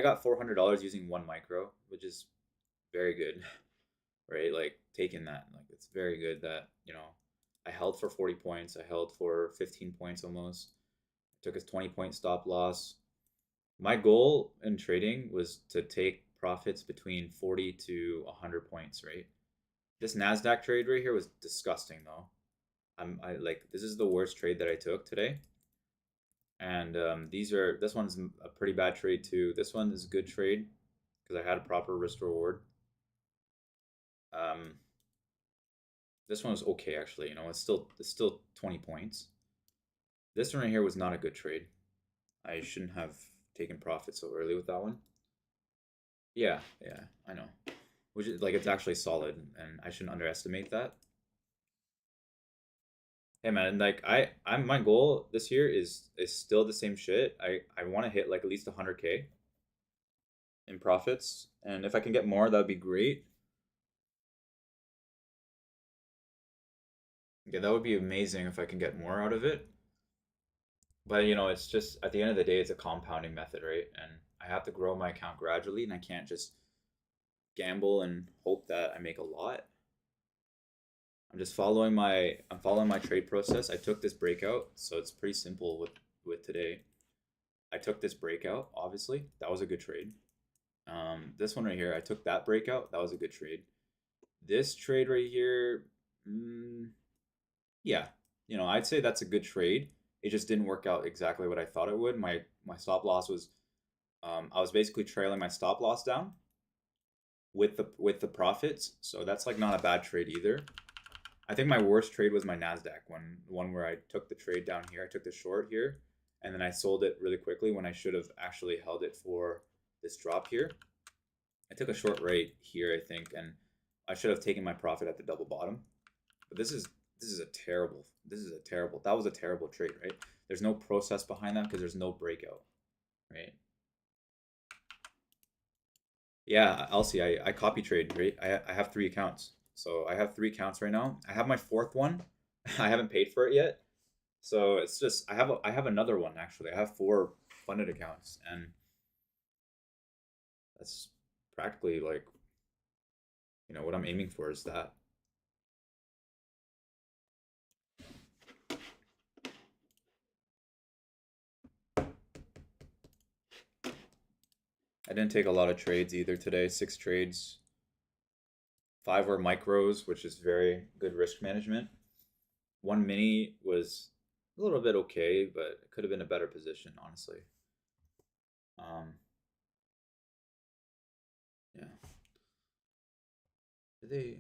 got $400 using one micro, which is very good, right? Like taking that, like it's very good that I held for 40 points, I held for 15 points almost, took a 20-point stop loss. My goal in trading was to take profits between 40 to 100 points, right? This NASDAQ trade right here was disgusting though. I like this is the worst trade that I took today. And this one's a pretty bad trade too. This one is a good trade because I had a proper risk reward. Um, this one was okay actually. It's still 20 points. This one right here was not a good trade. I shouldn't have taken profit so early with that one. Yeah, yeah, I know. Which is like it's actually solid, and I shouldn't underestimate that. Hey man, like I'm my goal this year is still the same shit. I want to hit like at least 100K in profits, and if I can get more, that would be great. Yeah, that would be amazing if I can get more out of it. But it's just at the end of the day, it's a compounding method, right? And I have to grow my account gradually, and I can't just gamble and hope that I make a lot. I'm following my trade process. I took this breakout, so it's pretty simple with today. I took this breakout, obviously. That was a good trade. This one right here, I took that breakout. That was a good trade. This trade right here, yeah, I'd say that's a good trade. It just didn't work out exactly what I thought it would. My stop loss was, I was basically trailing my stop loss down with the profits, so that's like not a bad trade either. I think my worst trade was my NASDAQ one where I took the trade down here. I took the short here, and then I sold it really quickly when I should have actually held it for this drop here. I took a short right here, I think, and I should have taken my profit at the double bottom. But that was a terrible trade, right? There's no process behind that because there's no breakout, right? Yeah, Elsie, I copy trade, right? I have 3 accounts. So I have 3 accounts right now. I have my 4th one. I haven't paid for it yet. So it's just I have another one actually. I have 4 funded accounts, and that's practically like what I'm aiming for is that. I didn't take a lot of trades either today. 6 trades. 5 were micros, which is very good risk management. One mini was a little bit okay, but it could have been a better position, honestly. Yeah. Did they?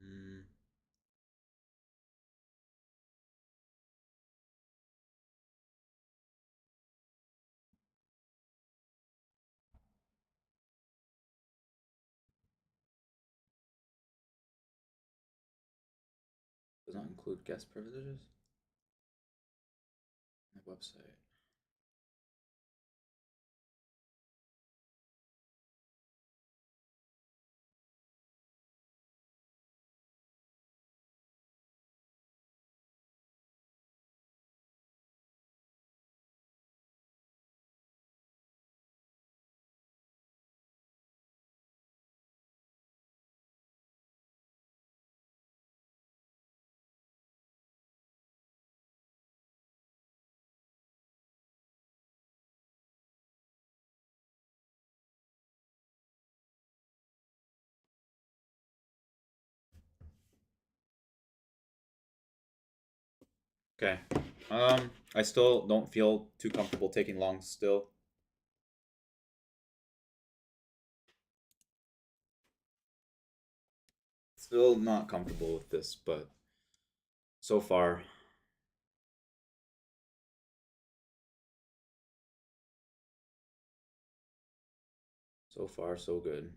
Mm, does not include guest privileges. My website. Okay. I still don't feel too comfortable taking longs still. Still not comfortable with this, but so far, so far, so good.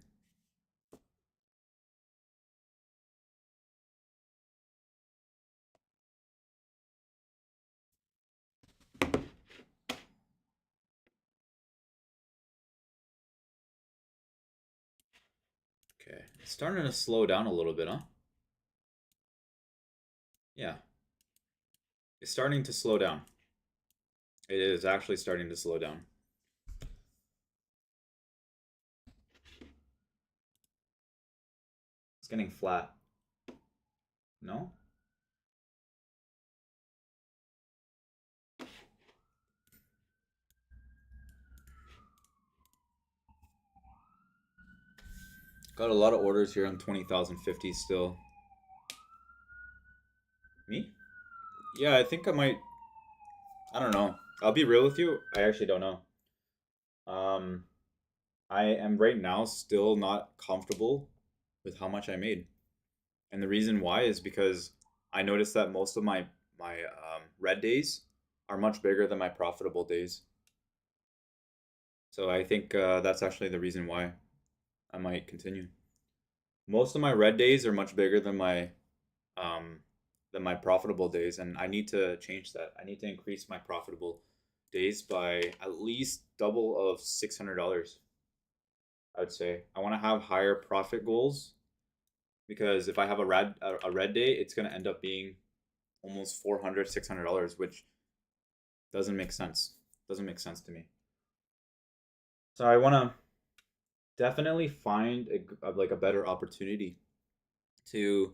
Okay. It's starting to slow down a little bit, huh? Yeah. It's starting to slow down. It is actually starting to slow down. It's getting flat. No? Got a lot of orders here on 20,050 still. Me? Yeah, I think I might. I don't know. I'll be real with you. I actually don't know. Um, I am right now still not comfortable with how much I made. And the reason why is because I noticed that most of my red days are much bigger than my profitable days. So I think that's actually the reason why I might continue. Most of my red days are much bigger um, than my profitable days, and I need to change that. I need to increase my profitable days by at least double of $600. I would say I want to have higher profit goals because if I have a red day, it's going to end up being almost $400, $600, which doesn't make sense. Doesn't make sense to me. So I want to definitely find like a better opportunity to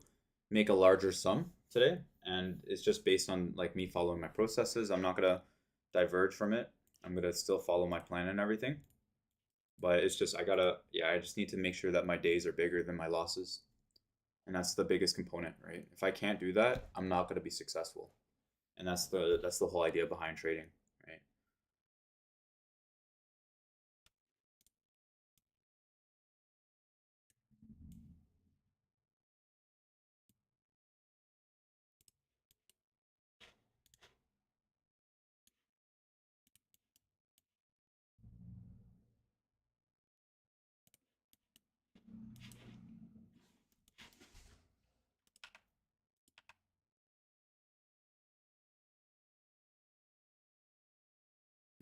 make a larger sum today, and it's just based on like me following my processes. I'm not gonna diverge from it. I'm gonna still follow my plan and everything, but it's just I just need to make sure that my days are bigger than my losses, and that's the biggest component, right? If I can't do that, I'm not gonna be successful, and that's the whole idea behind trading, right?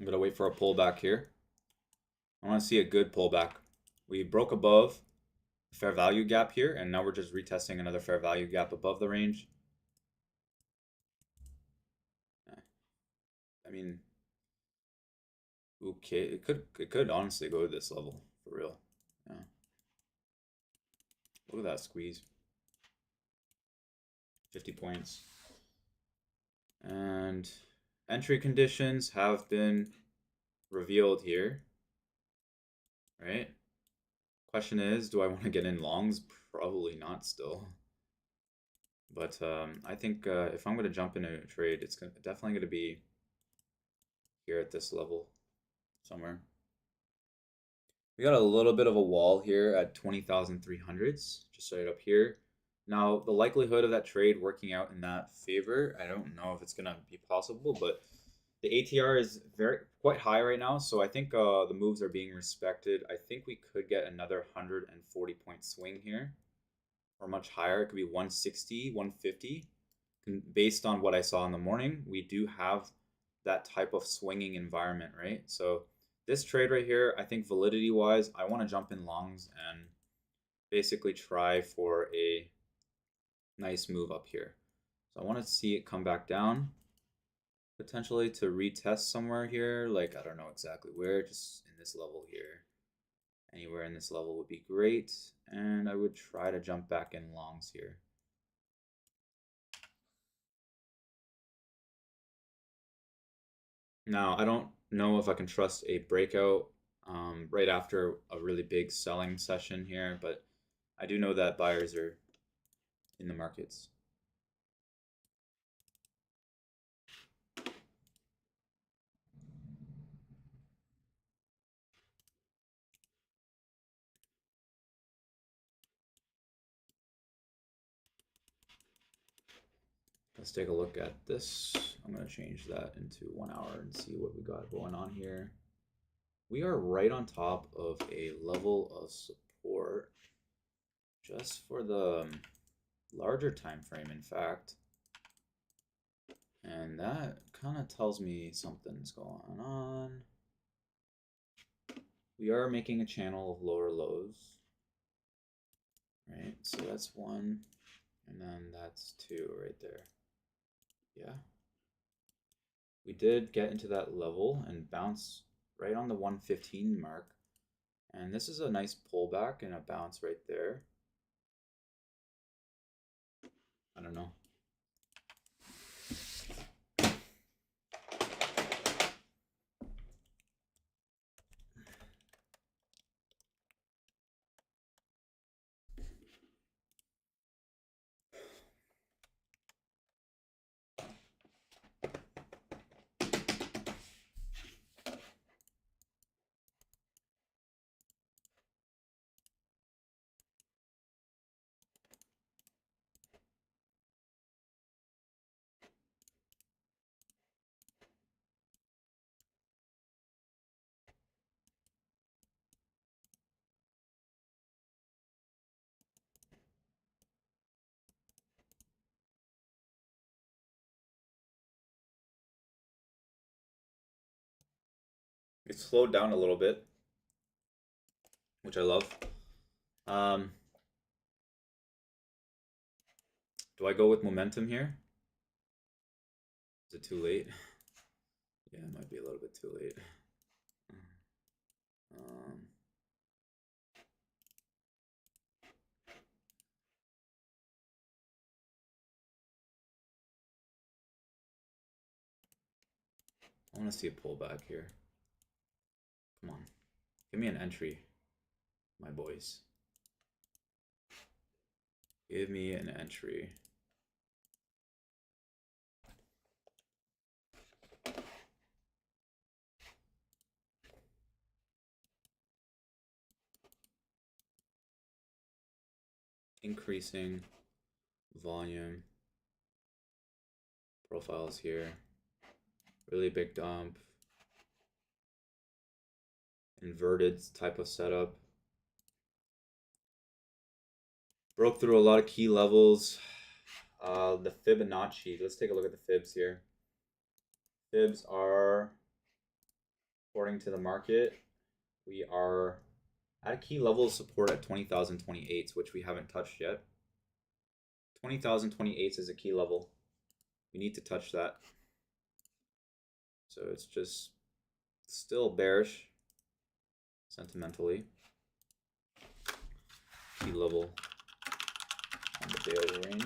I'm going to wait for a pullback here. I want to see a good pullback. We broke above the fair value gap here, and now we're just retesting another fair value gap above the range. I mean, okay, it could honestly go to this level for real. Yeah. Look at that squeeze. 50 points. And entry conditions have been revealed here. Right? Question is, do I want to get in longs? Probably not still. But I think if I'm going to jump into a trade, it's definitely going to be here at this level somewhere. We got a little bit of a wall here at 20,300s, just right up here. Now, the likelihood of that trade working out in that favor, I don't know if it's going to be possible, but the ATR is quite high right now, so I think the moves are being respected. I think we could get another 140 point swing here, or much higher. It could be 160, 150. Based on what I saw in the morning, we do have that type of swinging environment, right? So this trade right here, I think validity wise, I want to jump in longs and basically try for a nice move up here. So I want to see it come back down, potentially to retest somewhere here, like I don't know exactly where, just in this level here. Anywhere in this level would be great, and I would try to jump back in longs here. Now, I don't know if I can trust a breakout right after a really big selling session here, but I do know that buyers are in the markets. Let's take a look at this. I'm going to change that into 1 hour and see what we got going on here. We are right on top of a level of support just for the larger time frame, in fact. And that kind of tells me something's going on. We are making a channel of lower lows. Right, so that's 1, and then that's 2 right there. Yeah. We did get into that level and bounce right on the 115 mark. And this is a nice pullback and a bounce right there. I don't know. It slowed down a little bit, which I love. Do I go with momentum here? Is it too late? Yeah, it might be a little bit too late. I want to see a pullback here. Come on. Give me an entry, my boys. Give me an entry. Increasing volume. Profiles here. Really big dump. Inverted type of setup. Broke through a lot of key levels. The Fibonacci. Let's take a look at the fibs here. Fibs are According to the market, we are at a key level of support at 20,028, which we haven't touched yet. 20,028 is a key level. We need to touch that. So it's just still bearish sentimentally. Key level on the daily range.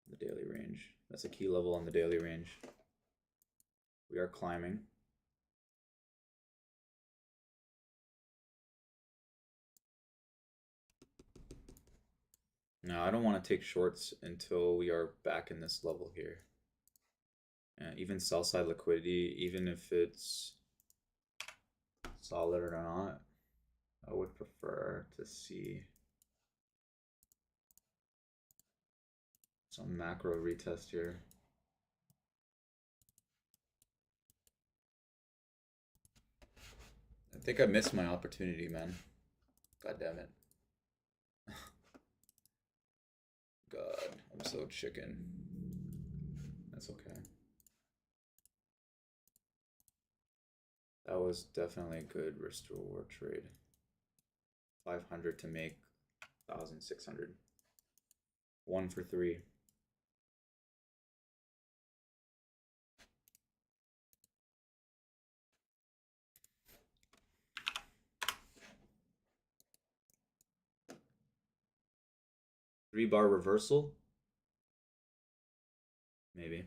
The daily range. That's a key level on the daily range. We are climbing. Now, I don't want to take shorts until we are back in this level here. Even sell side liquidity, even if it's solid or not, I would prefer to see some macro retest here. I think I missed my opportunity, man. God damn it. God, I'm so chicken. That's okay. That was definitely a good risk reward trade. 500 to make 1,600. 1 for 3. Three-bar reversal? Maybe.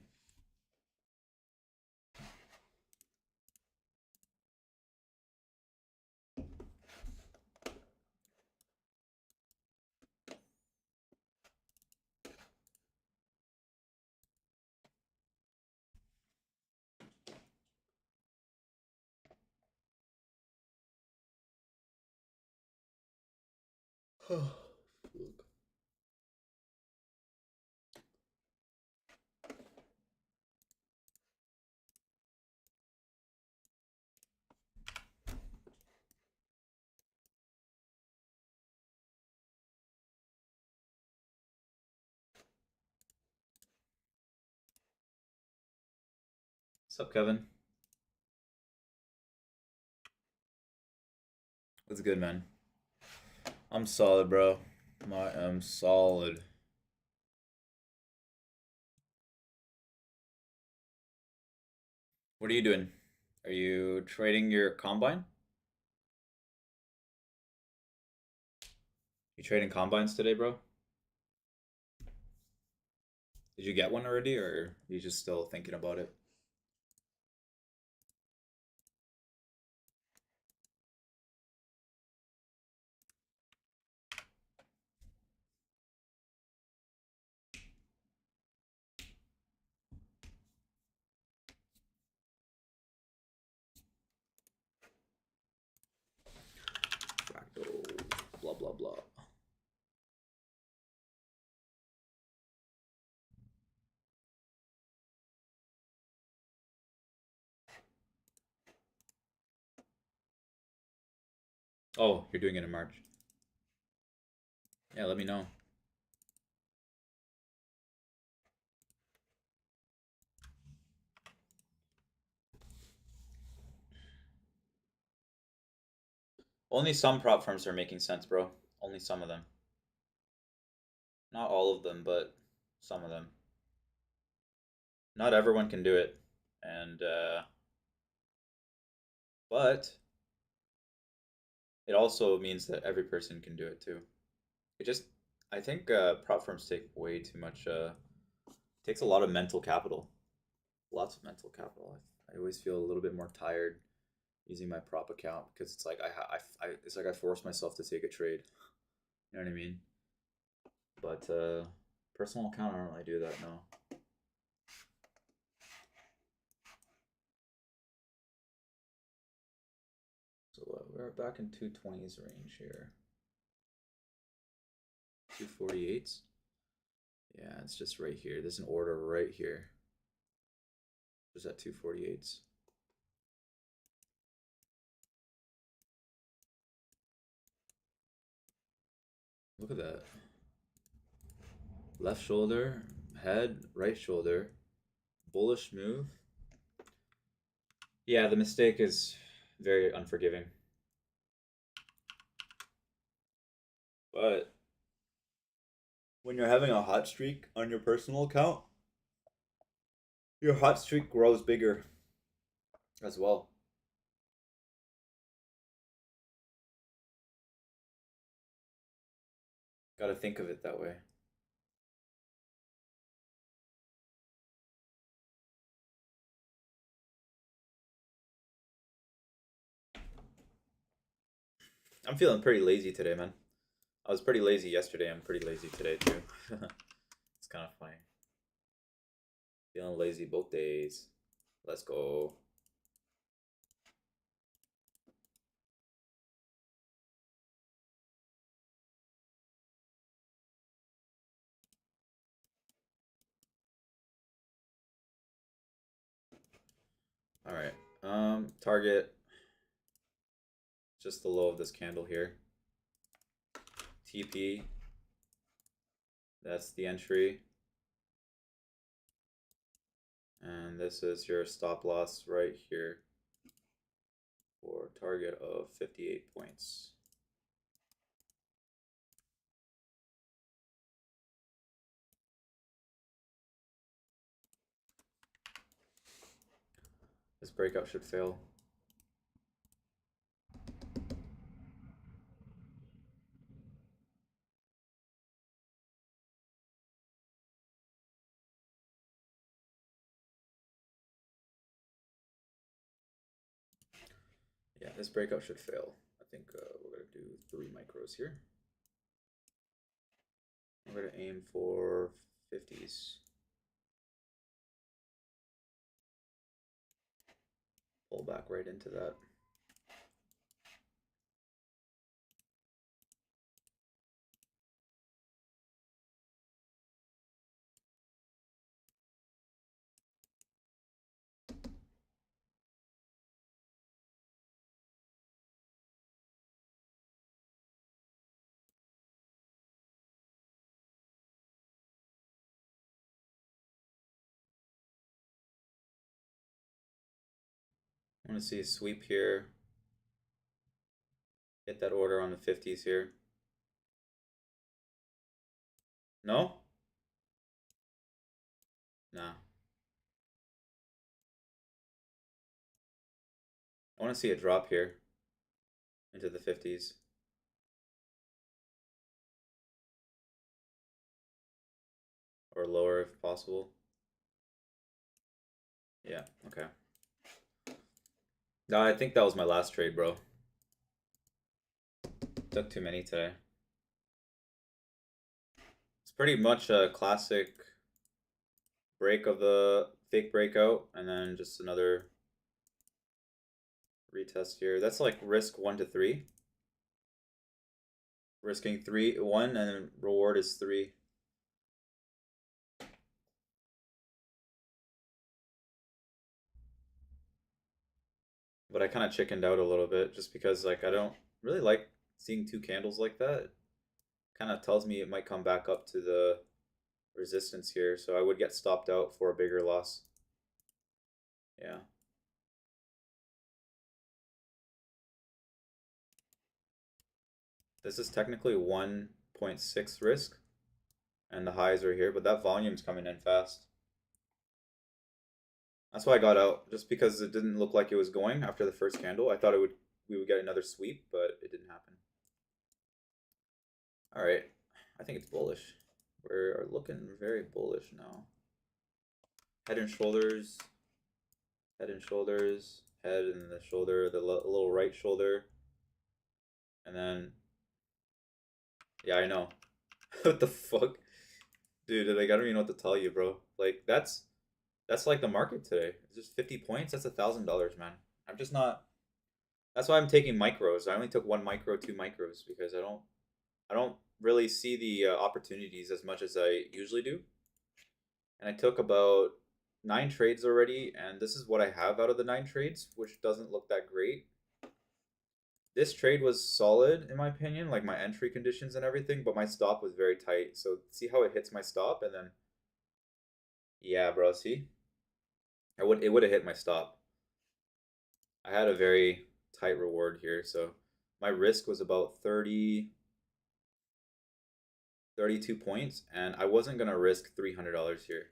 What's up, Kevin? What's good, man? I'm solid, bro. I am solid. What are you doing? Are you trading your combine? You trading combines today, bro? Did you get one already, or are you just still thinking about it? Fractal, blah, blah, blah. Oh, you're doing it in March. Yeah, let me know. Only some prop firms are making sense, bro. Only some of them. Not all of them, but some of them. Not everyone can do it. And, but it also means that every person can do it too. It just, I think prop firms take way too much, takes a lot of mental capital. Lots of mental capital. I always feel a little bit more tired using my prop account because it's like it's like I force myself to take a trade. You know what I mean? But personal account, I don't really do that now. So we're back in 220s range here. 248s. Yeah, it's just right here. There's an order right here. Just at 248s. Look at that. Left shoulder, head, right shoulder, bullish move. Yeah, the mistake is very unforgiving. But when you're having a hot streak on your personal account, your hot streak grows bigger as well. Got to think of it that way. I'm feeling pretty lazy today, man. I was pretty lazy yesterday. I'm pretty lazy today too. It's kind of funny. Feeling lazy both days. Let's go. All right. Target just the low of this candle here. TP. That's the entry. And this is your stop loss right here for a target of 58 points. This breakout should fail. Yeah, this breakout should fail. I think we're going to do 3 micros here. I'm going to aim for 50s. Pull back right into that. I want to see a sweep here. Hit that order on the 50s here. No? Nah. I want to see a drop here into the 50s. Or lower if possible. Yeah, okay. No, I think that was my last trade, bro. Took too many today. It's pretty much a classic break of the fake breakout, and then just another retest here. That's like risk 1 to 3. Risking 1, and then reward is 3. But I kind of chickened out a little bit just because like I don't really like seeing 2 candles like that. It kind of tells me it might come back up to the resistance here, so I would get stopped out for a bigger loss. Yeah. This is technically 1.6 risk, and the highs are here, but that volume's coming in fast. That's why I got out, just because it didn't look like it was going after the first candle. I thought we would get another sweep, but it didn't happen. All right, I think it's bullish. We're looking very bullish now. Head and shoulders, head and shoulders, head and the shoulder, the little right shoulder, and then yeah, I know. What the fuck, dude? Like I don't even know what to tell you, bro. Like that's like the market today. It's just 50 points. That's $1,000, man. I'm just not. That's why I'm taking micros. I only took 1 micro, 2 micros because I don't really see the opportunities as much as I usually do. And I took about 9 trades already, and this is what I have out of the 9 trades, which doesn't look that great. This trade was solid in my opinion, like my entry conditions and everything, but my stop was very tight. So see how it hits my stop, and then yeah, bro. See, it would have hit my stop. I had a very tight reward here, so my risk was about 32 points, and I wasn't gonna risk $300 here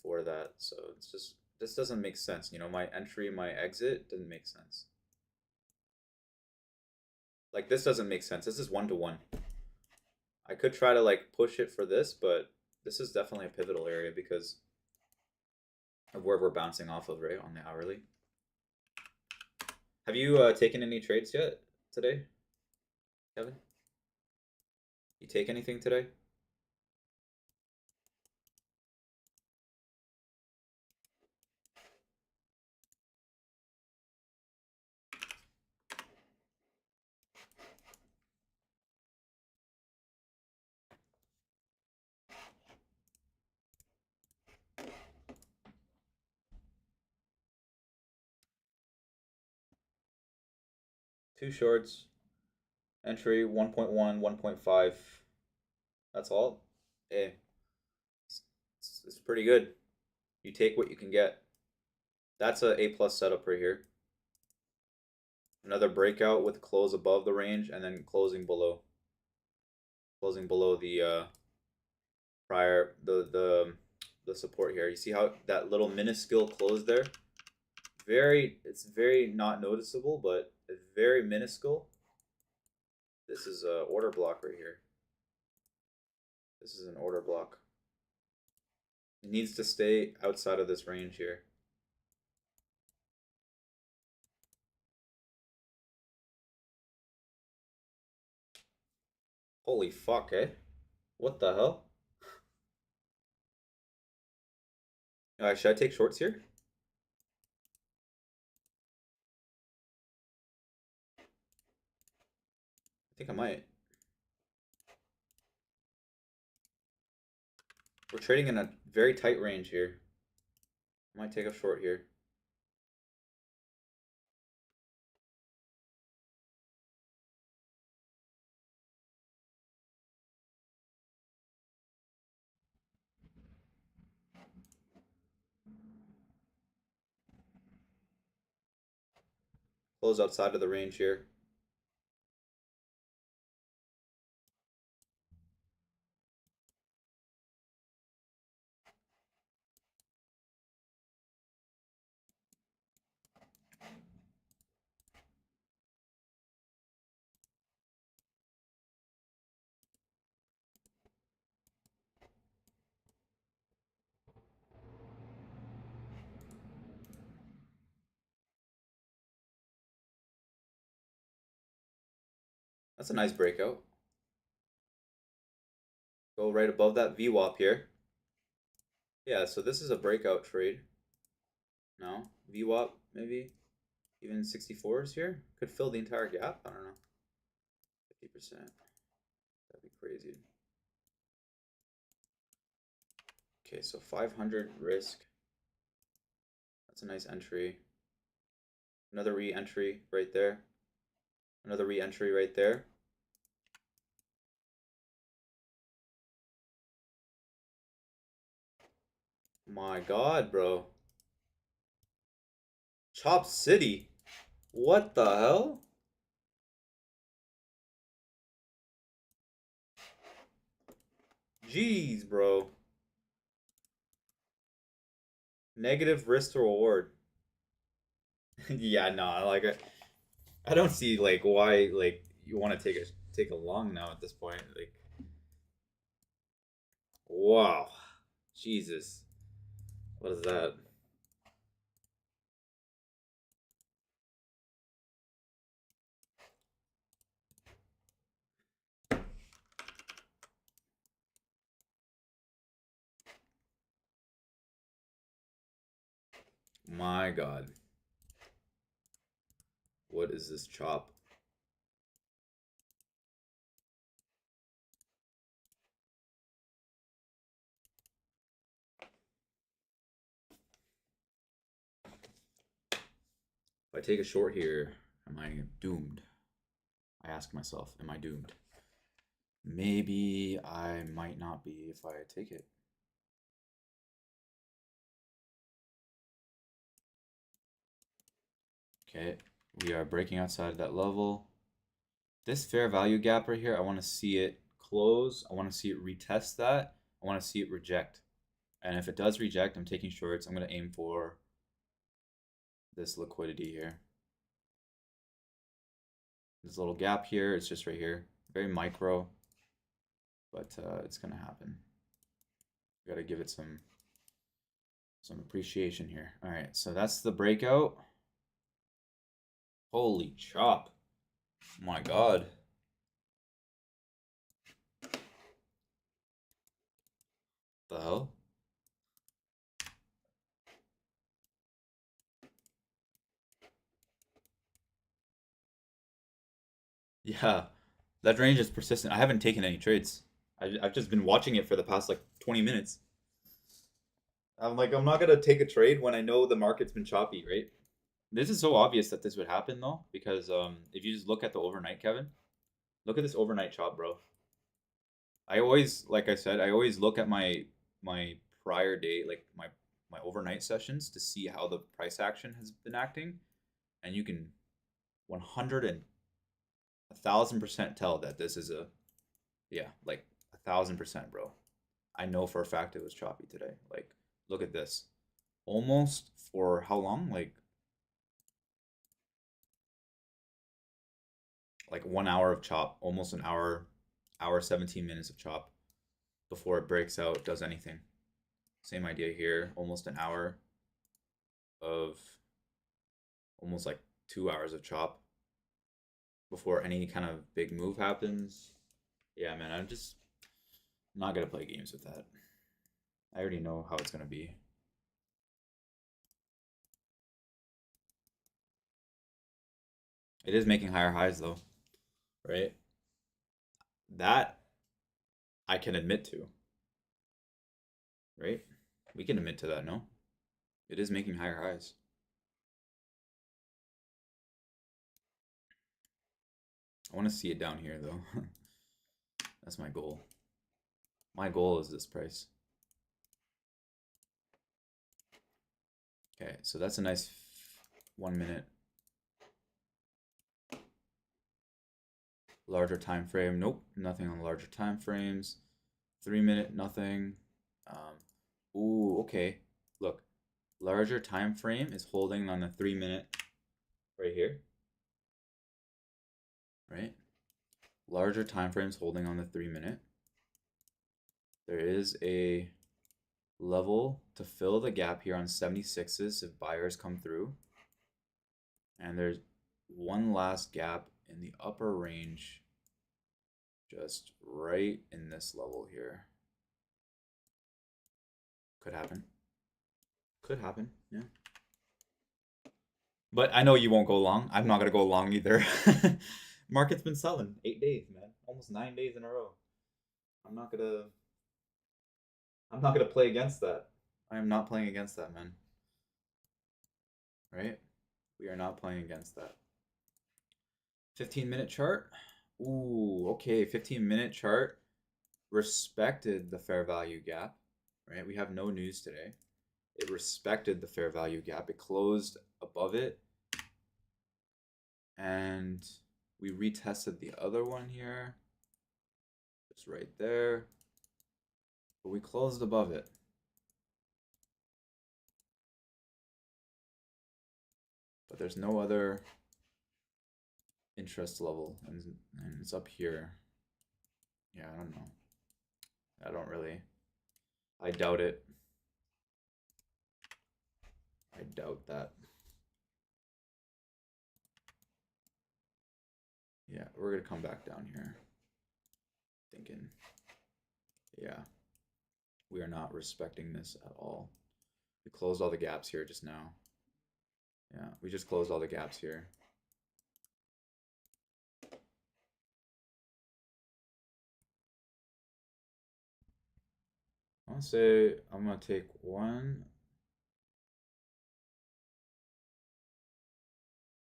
for that. So it's just, this doesn't make sense. You know, my entry, my exit didn't make sense. Like, this doesn't make sense. This is 1-to-1. I could try to like push it for this, but this is definitely a pivotal area because of where we're bouncing off of, right, on the hourly. Have you taken any trades yet today, Kevin? You take anything today? Two shorts, entry 1.1, 1.5. That's all. Hey, it's pretty good. You take what you can get. That's a A+ setup right here. Another breakout with close above the range and then closing below. Closing below the prior the support here. You see how that little minuscule close there? It's very not noticeable, but it's very minuscule. This is a order block right here. This is an order block. It needs to stay outside of this range here. Holy fuck, eh? What the hell? Should I take shorts here? I think I might. We're trading in a very tight range here. I might take a short here. Close outside of the range here. That's a nice breakout. Go right above that VWAP here. Yeah, so this is a breakout trade. No? VWAP, maybe? Even 64s here? Could fill the entire gap? I don't know. 50%. That'd be crazy. Okay, so 500 risk. That's a nice entry. Another re-entry right there. Another re-entry right there. My god, bro. Chop City. What the hell? Jeez, bro. Negative risk to reward. Yeah, no, like I don't see like why like you want to take a long now at this point. Like, wow. Jesus. What is that? My god. What is this chop? If I take a short here, am I doomed? I ask myself, am I doomed? Maybe I might not be if I take it. Okay, we are breaking outside of that level. This fair value gap right here, I want to see it close. I want to see it retest that. I want to see it reject. And if it does reject, I'm taking shorts. I'm going to aim for this liquidity here. This little gap here, it's just right here. Very micro, but it's going to happen. We got to give it some appreciation here. All right, so that's the breakout. Holy chop. My God. The hell? Yeah, that range is persistent. I haven't taken any trades. I've just been watching it for the past like 20 minutes. I'm like, I'm not gonna take a trade when I know the market's been choppy, right? This is so obvious that this would happen though, because if you just look at the overnight, Kevin, look at this overnight chop, bro. I always, like I said, I always look at my prior day, like my overnight sessions to see how the price action has been acting, and you can 100 and 1,000% tell that this is a, yeah, like 1,000%, bro. I know for a fact it was choppy today. Like, look at this. Almost for how long? Like 1 hour of chop, almost an hour, 17 minutes of chop before it breaks out, does anything. Same idea here, almost an hour of almost like 2 hours of chop before any kind of big move happens. Yeah, man, I'm just not gonna play games with that. I already know how it's gonna be. It is making higher highs though, right? That I can admit to, right? We can admit to that, no? It is making higher highs. I want to see it down here though. That's my goal. My goal is this price. Okay, so that's a nice 1 minute. Larger time frame. Nope, nothing on larger time frames. 3 minute, nothing. Ooh, okay. Look, larger time frame is holding on the 3 minute right here. Right? Larger time frames holding on the 3 minute. There is a level to fill the gap here on 76s if buyers come through. And there's one last gap in the upper range, just right in this level here. Could happen. Could happen, yeah. But I know you won't go long. I'm not gonna go long either. Market's been selling 8 days, man. Almost 9 days in a row. I'm not gonna play against that. I am not playing against that, man. Right? We are not playing against that. 15-minute chart. Ooh, okay. 15-minute chart respected the fair value gap, right? We have no news today. It respected the fair value gap. It closed above it. And we retested the other one here. Just right there. But we closed above it. But there's no other interest level. And it's up here. Yeah, I don't know. I don't really. I doubt it. I doubt that. Yeah, we're going to come back down here. Thinking, yeah, we are not respecting this at all. We closed all the gaps here just now. Yeah, we just closed all the gaps here. I want to say I'm going to take one.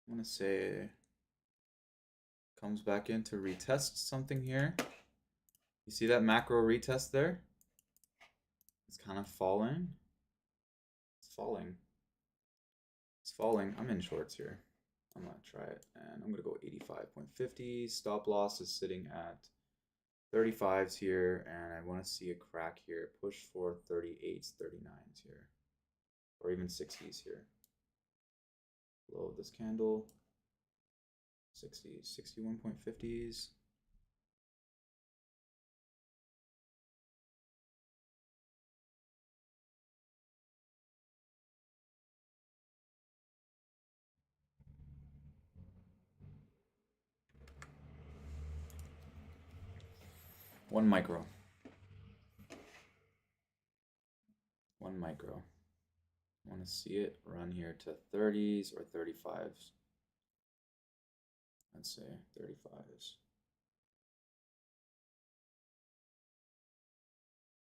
I want to say comes back in to retest something here. You see that macro retest there? It's kind of falling. It's falling. It's falling. I'm in shorts here. I'm gonna try it, and I'm gonna go 85.50. Stop loss is sitting at 35s here, and I want to see a crack here. Push for 38s, 39s here, or even 60s here. Low of this candle, 60s, 61.50s. One micro. One micro. I want to see it run here to 30s or 35s. Let's say 35s.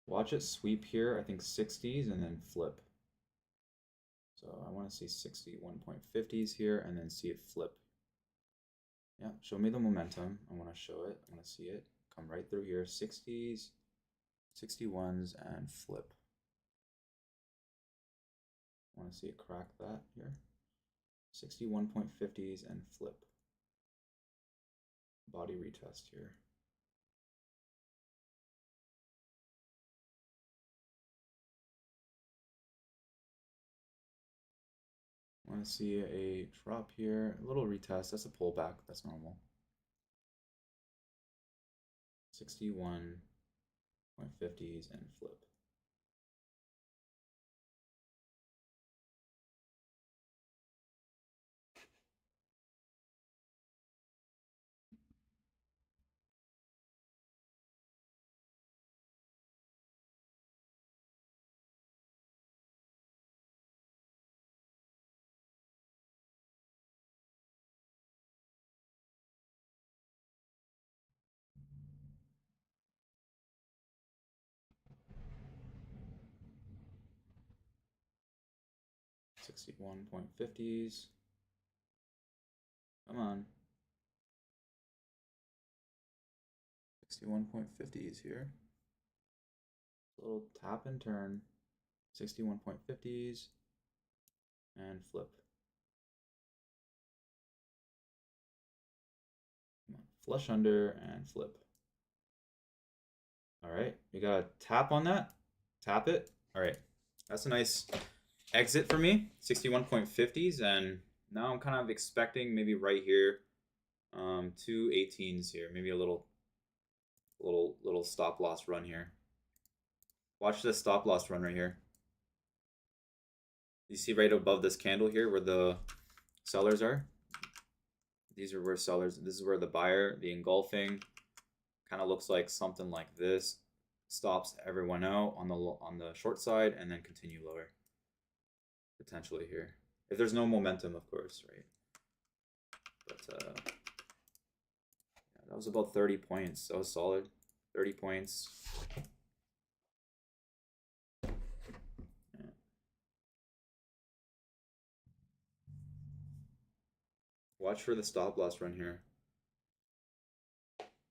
Watch it sweep here, I think 60s, and then flip. So I want to see 61.50s here and then see it flip. Yeah, show me the momentum. I want to show it. I want to see it come right through here. 60s, 61s, and flip. I want to see it crack that here. 61.50s and flip. Body retest here. I want to see a drop here, a little retest. That's a pullback. That's normal. 61.50s and flip. $61.50s. Come on. 61.50s here. A little tap and turn. 61.50s and flip. Come on. Flush under and flip. All right, you got to tap on that. Tap it. All right, that's a nice exit for me. 61.50s, and now I'm kind of expecting maybe right here, 2 18s here, maybe a little stop loss run here. Watch this stop loss run right here. You see right above this candle here where the sellers are? These are where sellers, this is where the buyer, the engulfing, kind of looks like something like this. Stops everyone out on the short side and then continue lower. Potentially here. If there's no momentum, of course, right? But yeah, that was about 30 points. That was solid. 30 points. Watch for the stop loss run here.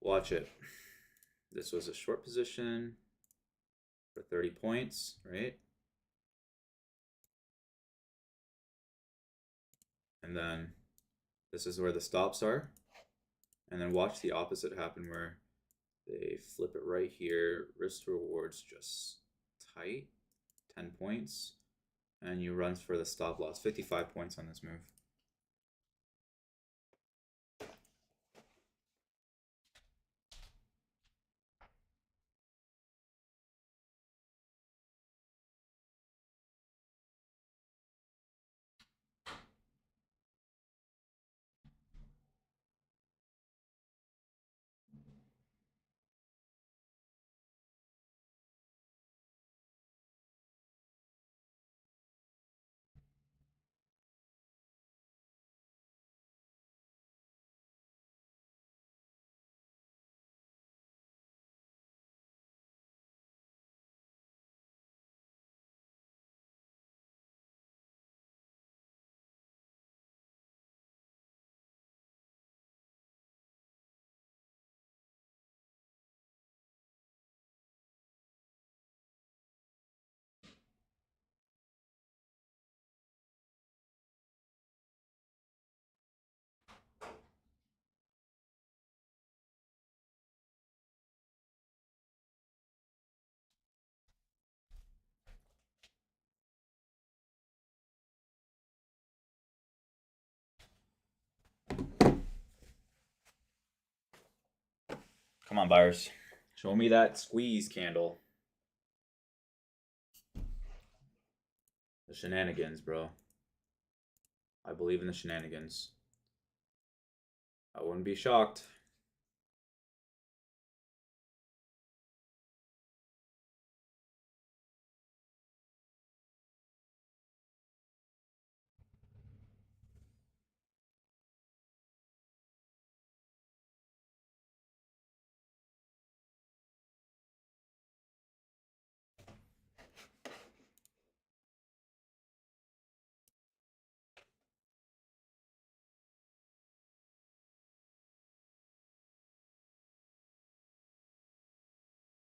Watch it. This was a short position for 30 points, right? And then this is where the stops are. And then watch the opposite happen where they flip it right here. Risk to rewards just tight. 10 points. And you run for the stop loss. 55 points on this move. Come on, buyers. Show me that squeeze candle. The shenanigans, bro. I believe in the shenanigans. I wouldn't be shocked.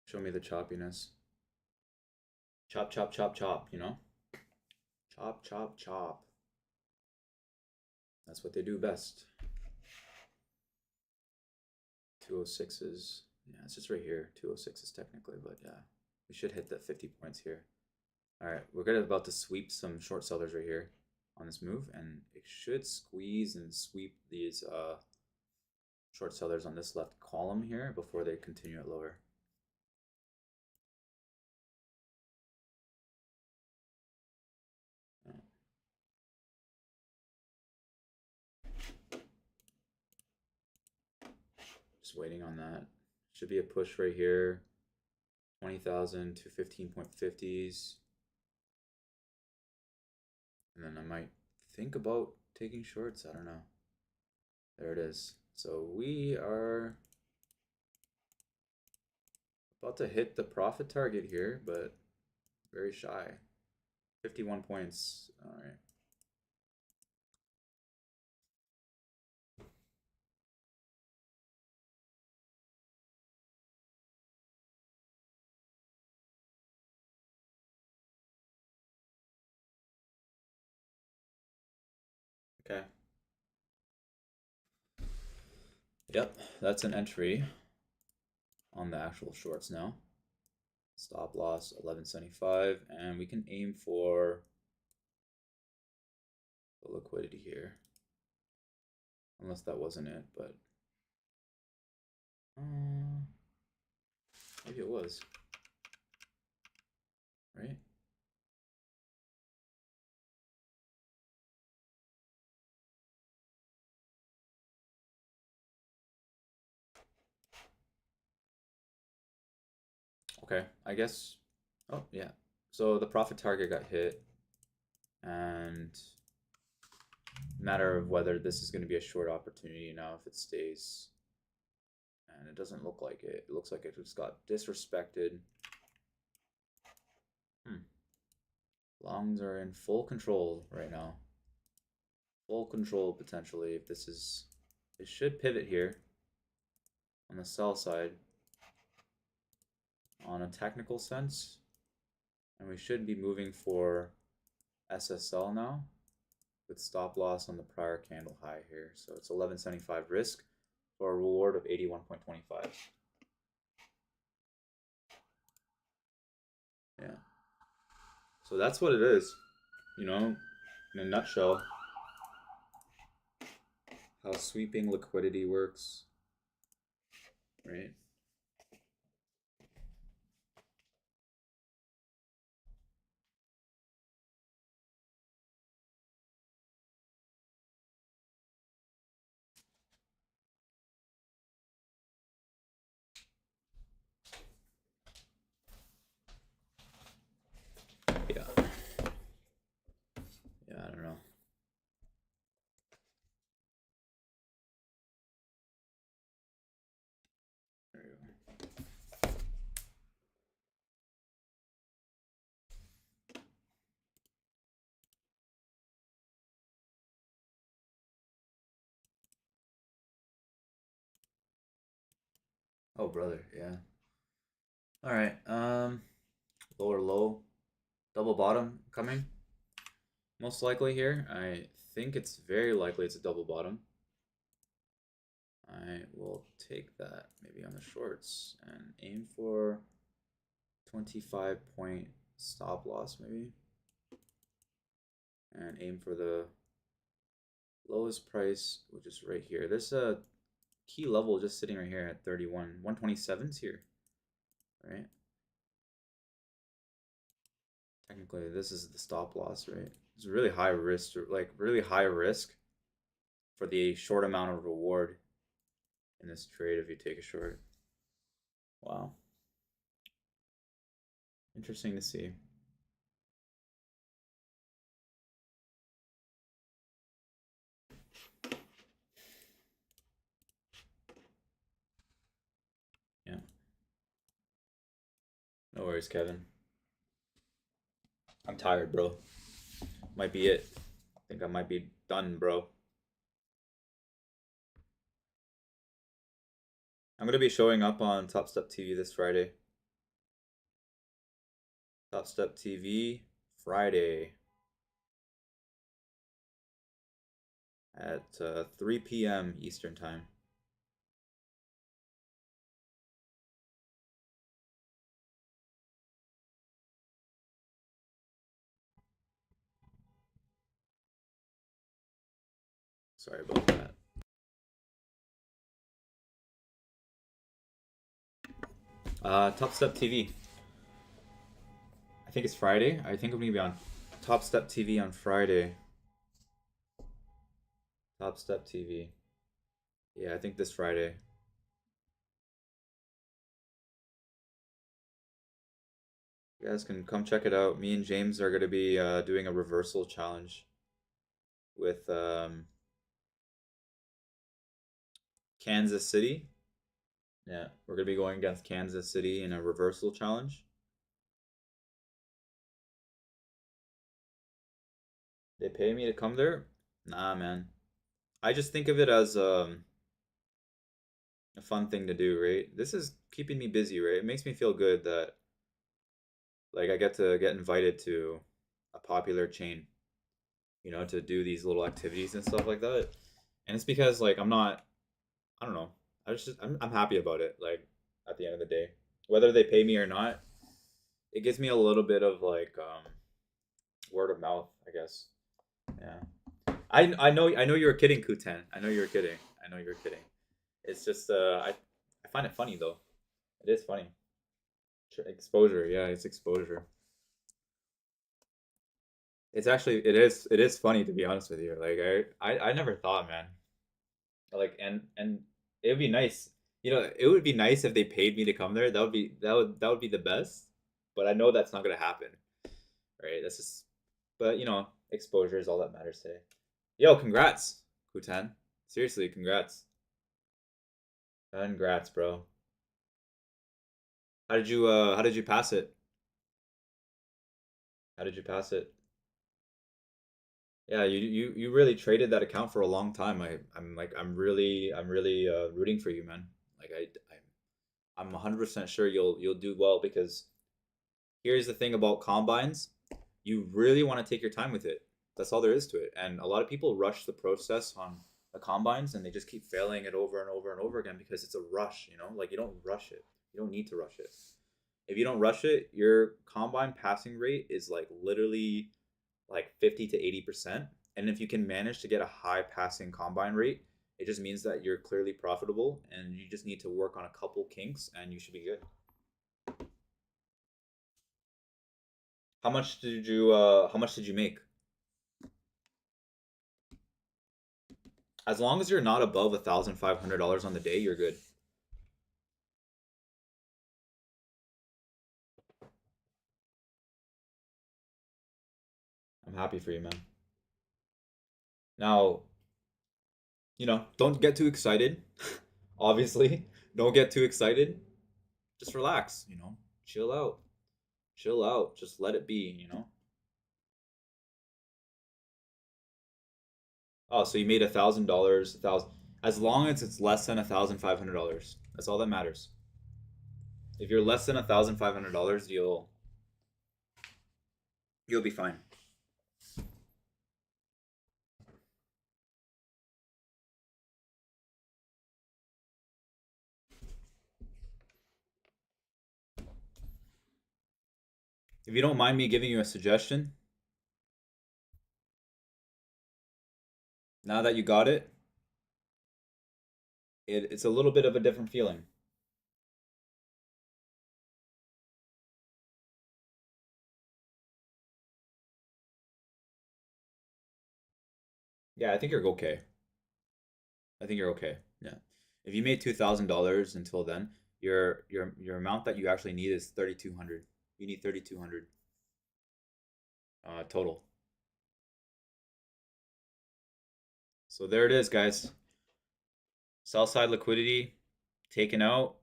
Show me the choppiness. Chop, chop, chop, chop, you know? Chop, chop, chop. That's what they do best. 206s. Yeah, it's just right here. 206s technically, but yeah. We should hit the 50 points here. Alright, we're about to sweep some short sellers right here on this move, and it should squeeze and sweep these short sellers on this left column here before they continue it lower. Just waiting on that. Should be a push right here. 20,000 to 15.50s. And then I might think about taking shorts. I don't know. There it is. So we are about to hit the profit target here, but very shy. 51 points. All right. Okay. Yep, that's an entry on the actual shorts now. Stop loss 1175, and we can aim for the liquidity here. Unless that wasn't it, but maybe it was. Right? Okay, I guess. Oh, yeah. So the profit target got hit, and matter of whether this is going to be a short opportunity now if it stays. And it doesn't look like it. It looks like it just got disrespected. Longs are in full control right now. Full control potentially if this is. It should pivot here on the sell side on a technical sense. And we should be moving for SSL now with stop loss on the prior candle high here. So it's 1175 risk for a reward of 81.25. Yeah. So that's what it is, you know, in a nutshell, how sweeping liquidity works, right? Yeah. Yeah, I don't know. There you go. Oh, brother, yeah. All right, lower low, double bottom coming. Most likely here. I think it's very likely it's a double bottom. I will take that maybe on the shorts and aim for 25-point stop loss maybe. And aim for the lowest price, which is right here. This key level just sitting right here at 31. 127's here, right? Technically, this is the stop loss, right? It's really high risk, like really high risk for the short amount of reward in this trade if you take a short. Wow. Interesting to see. Yeah. No worries, Kevin. I'm tired, bro. Might be it. I think I might be done, bro. I'm gonna be showing up on Top Step TV this Friday. Top Step TV Friday at 3 p.m. Eastern Time. Sorry about that. Top Step TV. I think it's Friday. I think I'm gonna be on Top Step TV on Friday. Top Step TV. Yeah, I think this Friday. You guys can come check it out. Me and James are gonna be doing a reversal challenge with Kansas City. Yeah, we're gonna be going against Kansas City in a reversal challenge. They pay me to come there? Nah, man. I just think of it as a fun thing to do, right? This is keeping me busy, right? It makes me feel good that like I get to get invited to a popular chain, to do these little activities and stuff like that. And it's because like I don't know. I'm happy about it. Like at the end of the day, whether they pay me or not, it gives me a little bit of like word of mouth, I guess. Yeah. I know you were kidding, Kuten. I know you were kidding. I know you were kidding. It's just I find it funny though. It is funny. Exposure, yeah, it's exposure. It's actually it is funny to be honest with you. Like I never thought, man. Like and it would be nice. It would be nice if they paid me to come there. That would be the best. But I know that's not gonna happen, right? That's just but exposure is all that matters today. Yo, congrats, Kutan. Seriously, congrats. Congrats, bro. How did you pass it? How did you pass it? Yeah, you really traded that account for a long time. I'm really rooting for you, man. Like I'm 100% sure you'll do well because here's the thing about combines. You really want to take your time with it. That's all there is to it. And a lot of people rush the process on the combines and they just keep failing it over and over and over again because it's a rush. Like you don't rush it. You don't need to rush it. If you don't rush it, your combine passing rate is like literally like 50 to 80%. And if you can manage to get a high passing combine rate, it just means that you're clearly profitable and you just need to work on a couple kinks and you should be good. How much did you make? As long as you're not above $1,500 on the day, you're good. I'm happy for you, man. Now, don't get too excited. Obviously, don't get too excited. Just relax. Chill out. Chill out. Just let it be. Oh, so you made $1,000, 1,000. As long as it's less than $1,500, that's all that matters. If you're less than $1,500, you'll be fine. If you don't mind me giving you a suggestion, now that you got it, it's a little bit of a different feeling. Yeah, I think you're okay. I think you're okay. Yeah. If you made $2,000 until then, your amount that you actually need is 3,200. You need 3,200 total. So there it is, guys. Sell side liquidity taken out.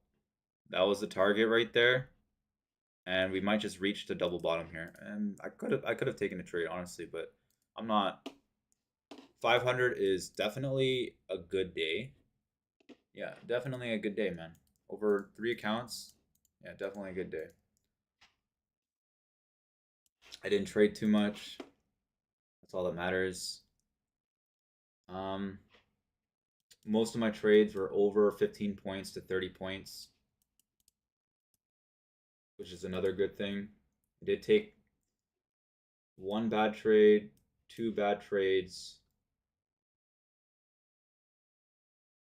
That was the target right there. And we might just reach the double bottom here. And I could have taken a trade honestly, but I'm not. 500 is definitely a good day. Yeah, definitely a good day, man. Over 3 accounts. Yeah, definitely a good day. I didn't trade too much. That's all that matters. Um, most of my trades were over 15 points to 30 points, which is another good thing. I did take one bad trade, two bad trades,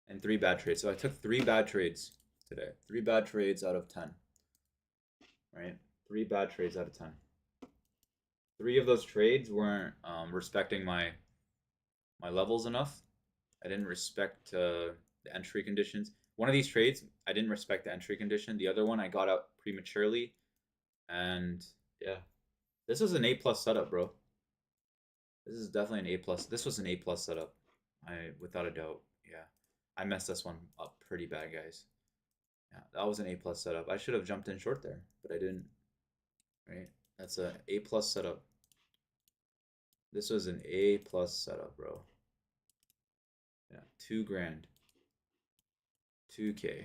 and three bad trades. So I took three bad trades today. Three bad trades out of 10. Right? Three bad trades out of 10. Three of those trades weren't respecting my levels enough. I didn't respect the entry conditions. One of these trades, I didn't respect the entry condition. The other one, I got out prematurely, and yeah, this was an A plus setup, bro. This is definitely an A plus. This was an A plus setup. Without a doubt. Yeah, I messed this one up pretty bad, guys. Yeah, that was an A plus setup. I should have jumped in short there, but I didn't. Right? That's a A plus setup. This was an A plus setup, bro. Yeah, 2 grand, 2K.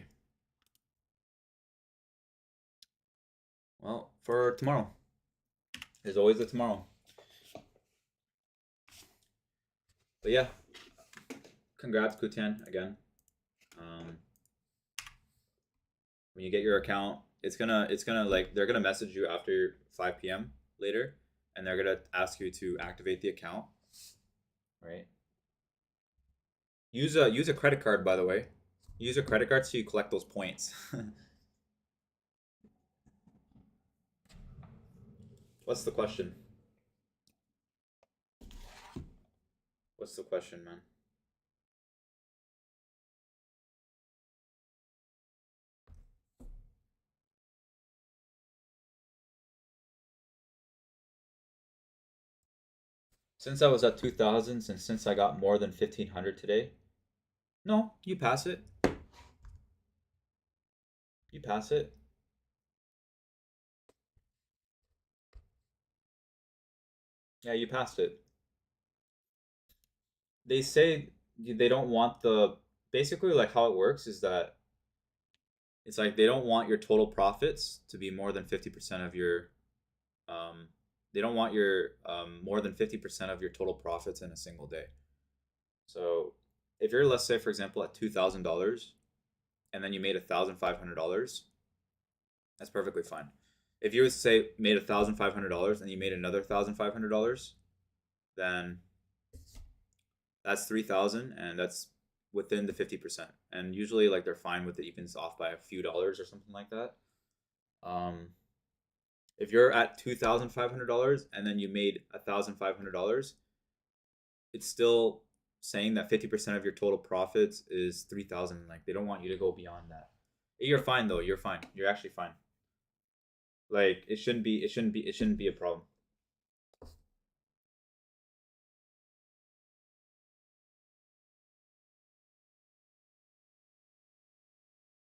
Well, for tomorrow. There's always a tomorrow. But yeah, congrats, Kutan, again. Um, when you get your account, it's gonna like they're gonna message you after 5 p.m. later, and they're gonna ask you to activate the account, right? Use a credit card, by the way. Use a credit card so you collect those points. What's the question? What's the question, man? Since I was at 2,000, and since I got more than 1,500 today, no, you pass it. You pass it. Yeah, you passed it. They say they don't want the basically like how it works is that it's like they don't want your total profits to be more than 50% of your um they don't want your more than 50% of your total profits in a single day. So if you're, let's say for example, at $2,000 and then you made $1,500, that's perfectly fine. If you would say made $1,500 and you made another $1,500, then that's 3,000, and that's within the 50%. And usually, like they're fine with it, even off by a few dollars or something like that. Um, if you're at $2,500 and then you made $1,500, it's still saying that 50% of your total profits is 3,000. Like they don't want you to go beyond that. You're fine though. You're fine. You're actually fine. Like it shouldn't be. It shouldn't be. It shouldn't be a problem.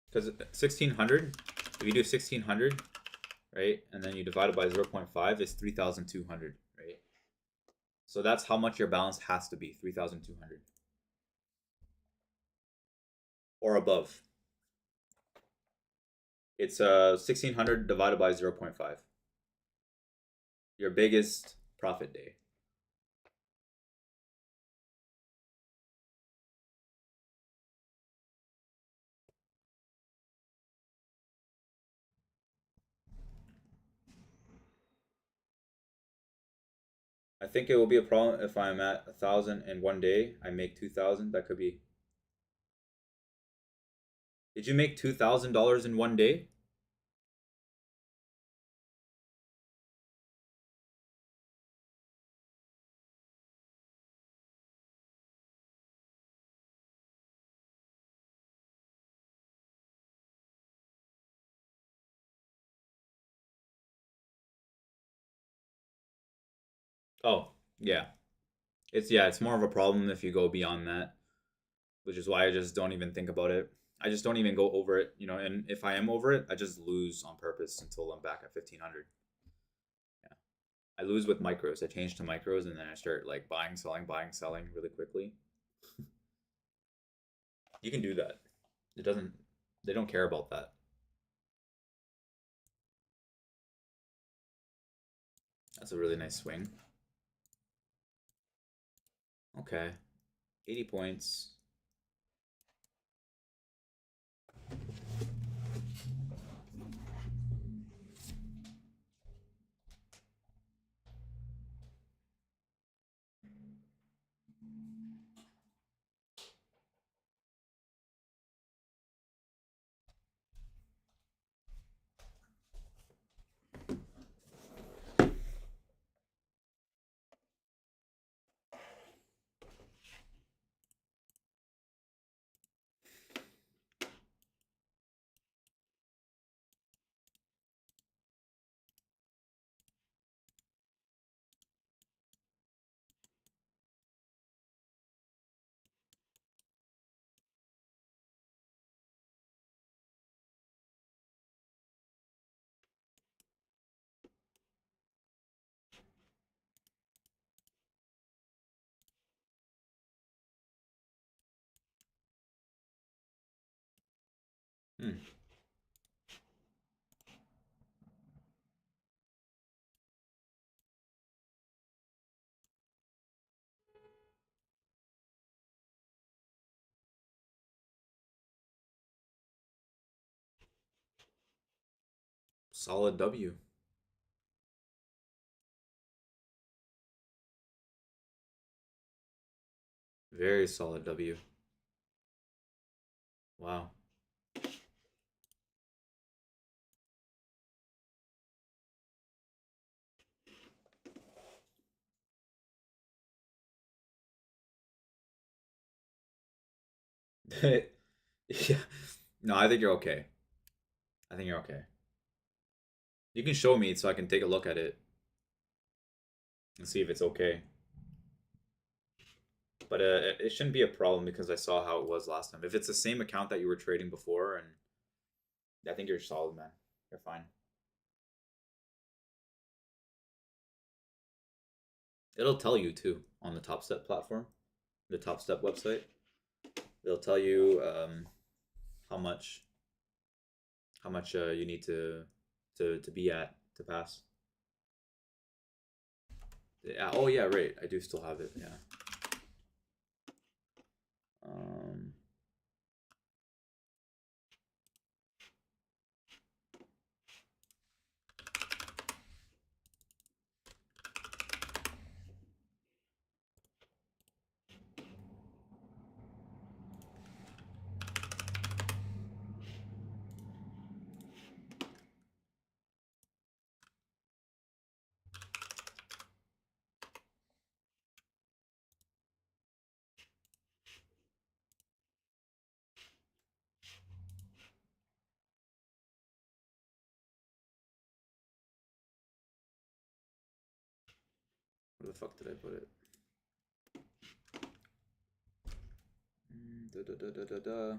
Because 1,600, if you do 1,600, right, and then you divide it by 0.5, is 3,200, right? So that's how much your balance has to be, 3,200 or above. It's 1,600 divided by 0.5. Your biggest profit day. I think it will be a problem if I'm at 1,000 in one day. I make 2,000. That could be Did you make $2,000 in one day? Oh, yeah. It's more of a problem if you go beyond that, which is why I just don't even think about it. I just don't even go over it, and if I am over it, I just lose on purpose until I'm back at 1500. Yeah. I lose with micros. I change to micros and then I start like buying, selling really quickly. You can do that. It doesn't they don't care about that. That's a really nice swing. Okay. 80 points. Hmm. Solid W. Very solid W. Wow. Yeah. No, I think you're okay. I think you're okay. You can show me so I can take a look at it and see if it's okay. But it shouldn't be a problem because I saw how it was last time. If it's the same account that you were trading before, and I think you're solid, man. You're fine. It'll tell you too on the Top Step platform, the Top Step website. They'll tell you how much you need to be at to pass. Yeah. Oh yeah, right. I do still have it. Yeah. Um, where the fuck did I put it? Da, da, da, da, da, da.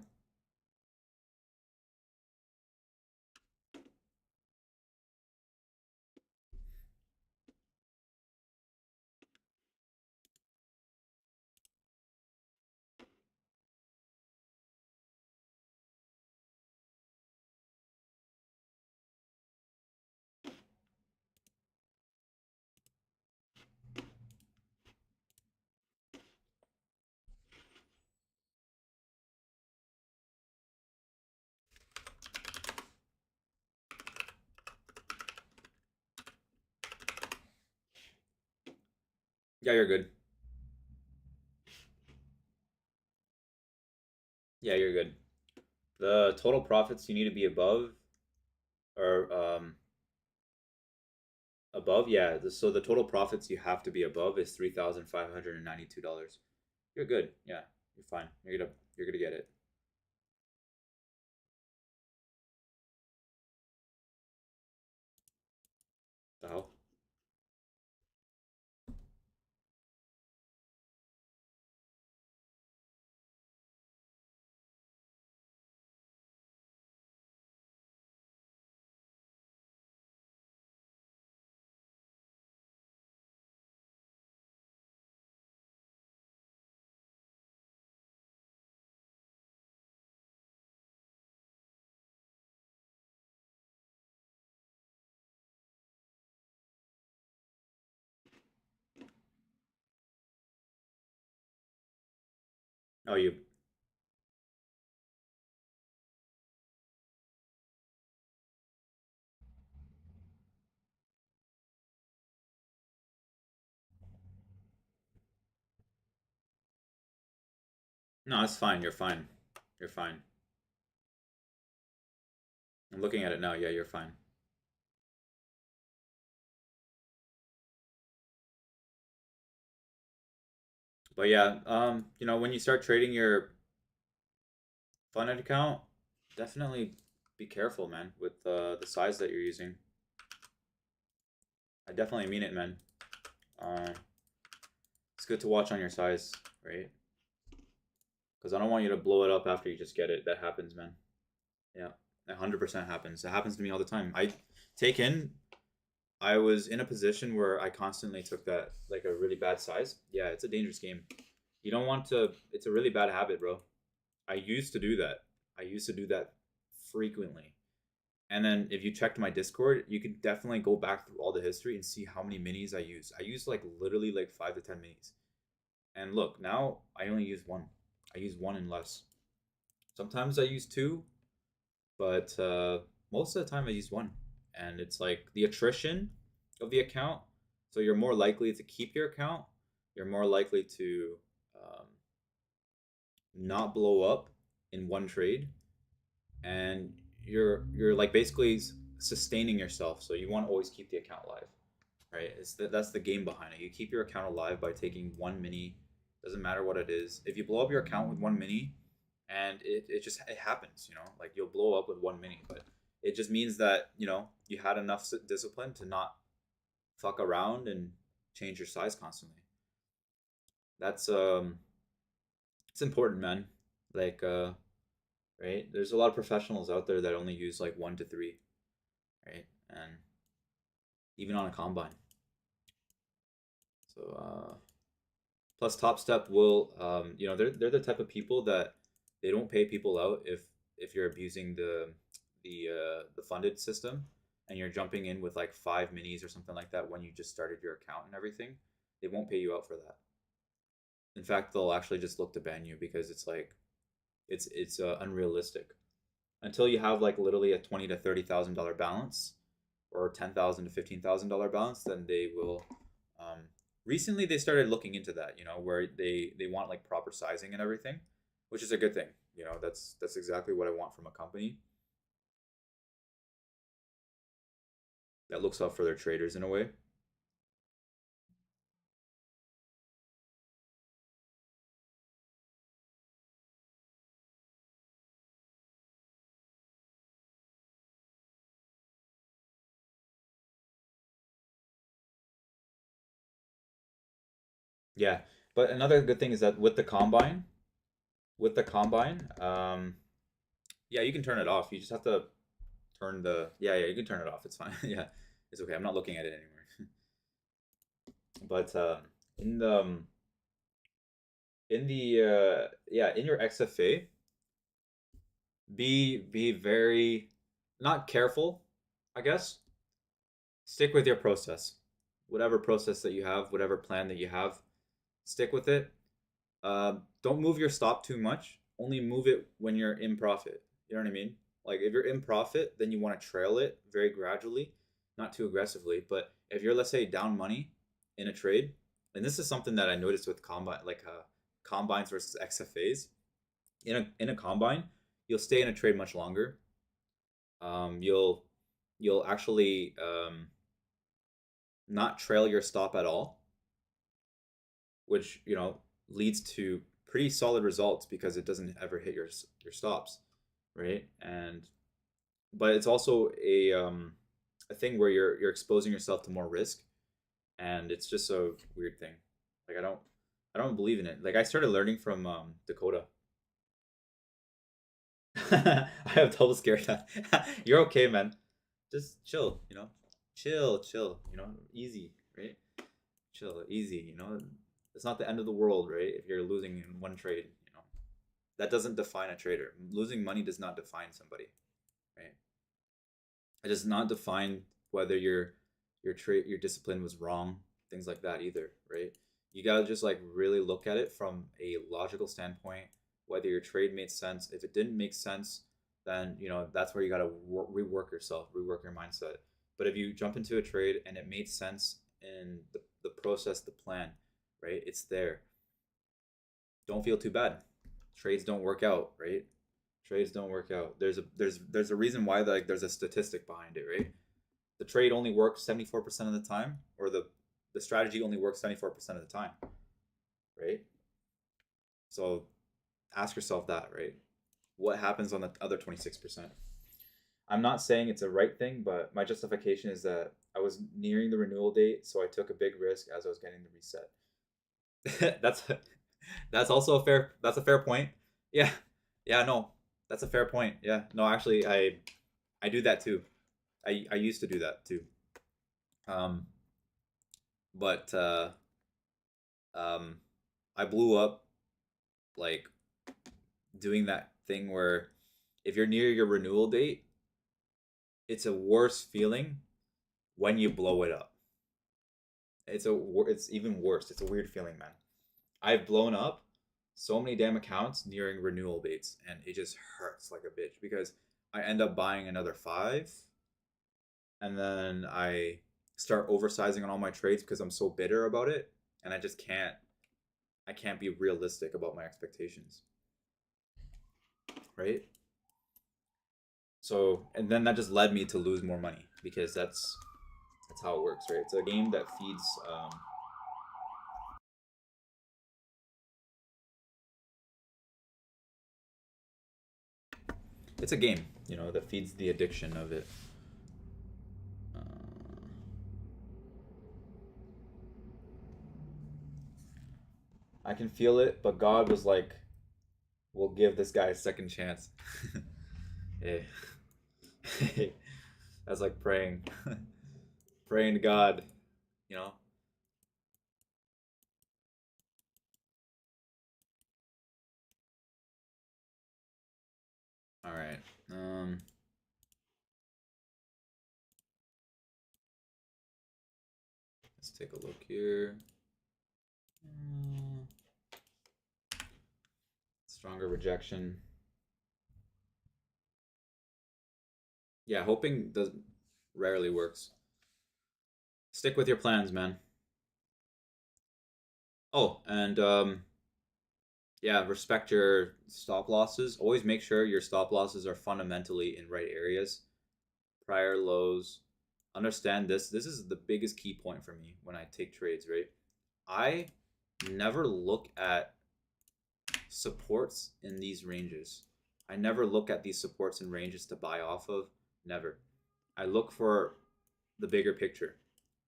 Yeah, you're good. Yeah, you're good. The total profits you need to be above, or above, yeah. So the total profits you have to be above is $3,592. You're good. Yeah, you're fine. You're gonna get it. The hell? Oh, you. No, it's fine. You're fine. You're fine. I'm looking at it now. Yeah, you're fine. But yeah, when you start trading your funded account, definitely be careful, man, with the size that you're using. I definitely mean it, man. Uh, it's good to watch on your size, right? Because I don't want you to blow it up after you just get it. That happens, man. Yeah, 100% happens. It happens to me all the time. Take in. I was in a position where I constantly took that like a really bad size. Yeah, it's a dangerous game. You don't want to. It's a really bad habit, bro. I used to do that. I used to do that frequently. And then if you checked my Discord, you can definitely go back through all the history and see how many minis I use. I use like literally like 5 to 10 minis. And look, now I only use one. I use one and less. Sometimes I use two, but most of the time I use one. And it's like the attrition of the account. So you're more likely to keep your account. You're more likely to um, not blow up in one trade, and you're like basically sustaining yourself. So you want to always keep the account alive, right? That's the game behind it. You keep your account alive by taking one mini. Doesn't matter what it is. If you blow up your account with one mini, and it happens, like you'll blow up with one mini, but it just means that you had enough discipline to not fuck around and change your size constantly. That's it's important, man. Like right? There's a lot of professionals out there that only use like 1 to 3, right? And even on a combine. So plus Top Step will they're the type of people that they don't pay people out if you're abusing the funded system and you're jumping in with like 5 minis or something like that when you just started your account and everything. They won't pay you out for that. In fact, they'll actually just look to ban you because it's like it's unrealistic until you have like literally a $20,000 to $30,000 balance or $10,000 to $15,000 balance. Then they will. Um, Recently, they started looking into that. Where they want like proper sizing and everything, which is a good thing. That's exactly what I want from a company that looks out for their traders in a way. Yeah, but another good thing is that with the combine, yeah, you can turn it off. You just have to turn the yeah, you can turn it off. It's fine. Yeah, it's okay. I'm not looking at it anymore. But in the in your XFA, be very not careful, I guess. Stick with your process. Whatever process that you have, whatever plan that you have, stick with it. Don't move your stop too much. Only move it when you're in profit. You know what I mean? Like if you're in profit, then you want to trail it very gradually, not too aggressively. But if you're, let's say, down money in a trade, and this is something that I noticed with combines versus XFAs. In a combine, you'll stay in a trade much longer. You'll actually not trail your stop at all, which leads to pretty solid results because it doesn't ever hit your stops, right? But it's also a thing where you're exposing yourself to more risk, and it's just a weird thing. Like I don't believe in it. Like I started learning from Dakota. I have double scare time. You're okay, man. Just chill, chill, easy, right? Chill, easy, It's not the end of the world, right? If you're losing in one trade, that doesn't define a trader. Losing money does not define somebody, right? It does not define whether your discipline was wrong, things like that either, right? You gotta just like really look at it from a logical standpoint, whether your trade made sense. If it didn't make sense, then that's where you gotta rework yourself, rework your mindset. But if you jump into a trade and it made sense in the process, the plan, right? It's there. Don't feel too bad. Trades don't work out, right? Trades don't work out. There's a reason why there's a statistic behind it, right? The trade only works 74% of the time, or the strategy only works 74% of the time, right? So ask yourself that, right? What happens on the other 26%? I'm not saying it's a right thing, but my justification is that I was nearing the renewal date, so I took a big risk as I was getting the reset. That's also a fair point. Yeah. Yeah, no. That's a fair point. Yeah. No, actually I do that too. I used to do that too. Um but I blew up like doing that thing where if you're near your renewal date, it's a worse feeling when you blow it up. It's even worse. It's a weird feeling, man. I've blown up so many damn accounts nearing renewal dates, and it just hurts like a bitch because I end up buying another 5, and then I start oversizing on all my trades because I'm so bitter about it, and I can't be realistic about my expectations, right? So, and then that just led me to lose more money because that's how it works, right? It's a game that feeds it's a game, that feeds the addiction of it. I can feel it, but God was like, "We'll give this guy a second chance." Hey, that's like praying, praying to God, you know. All right. Let's take a look here. Stronger rejection. Yeah, hoping does rarely works. Stick with your plans, man. Oh, and yeah, respect your stop losses. Always make sure your stop losses are fundamentally in right areas. Prior lows. Understand this. This is the biggest key point for me when I take trades, right? I never look at supports in these ranges. I never look at these supports and ranges to buy off of. Never. I look for the bigger picture,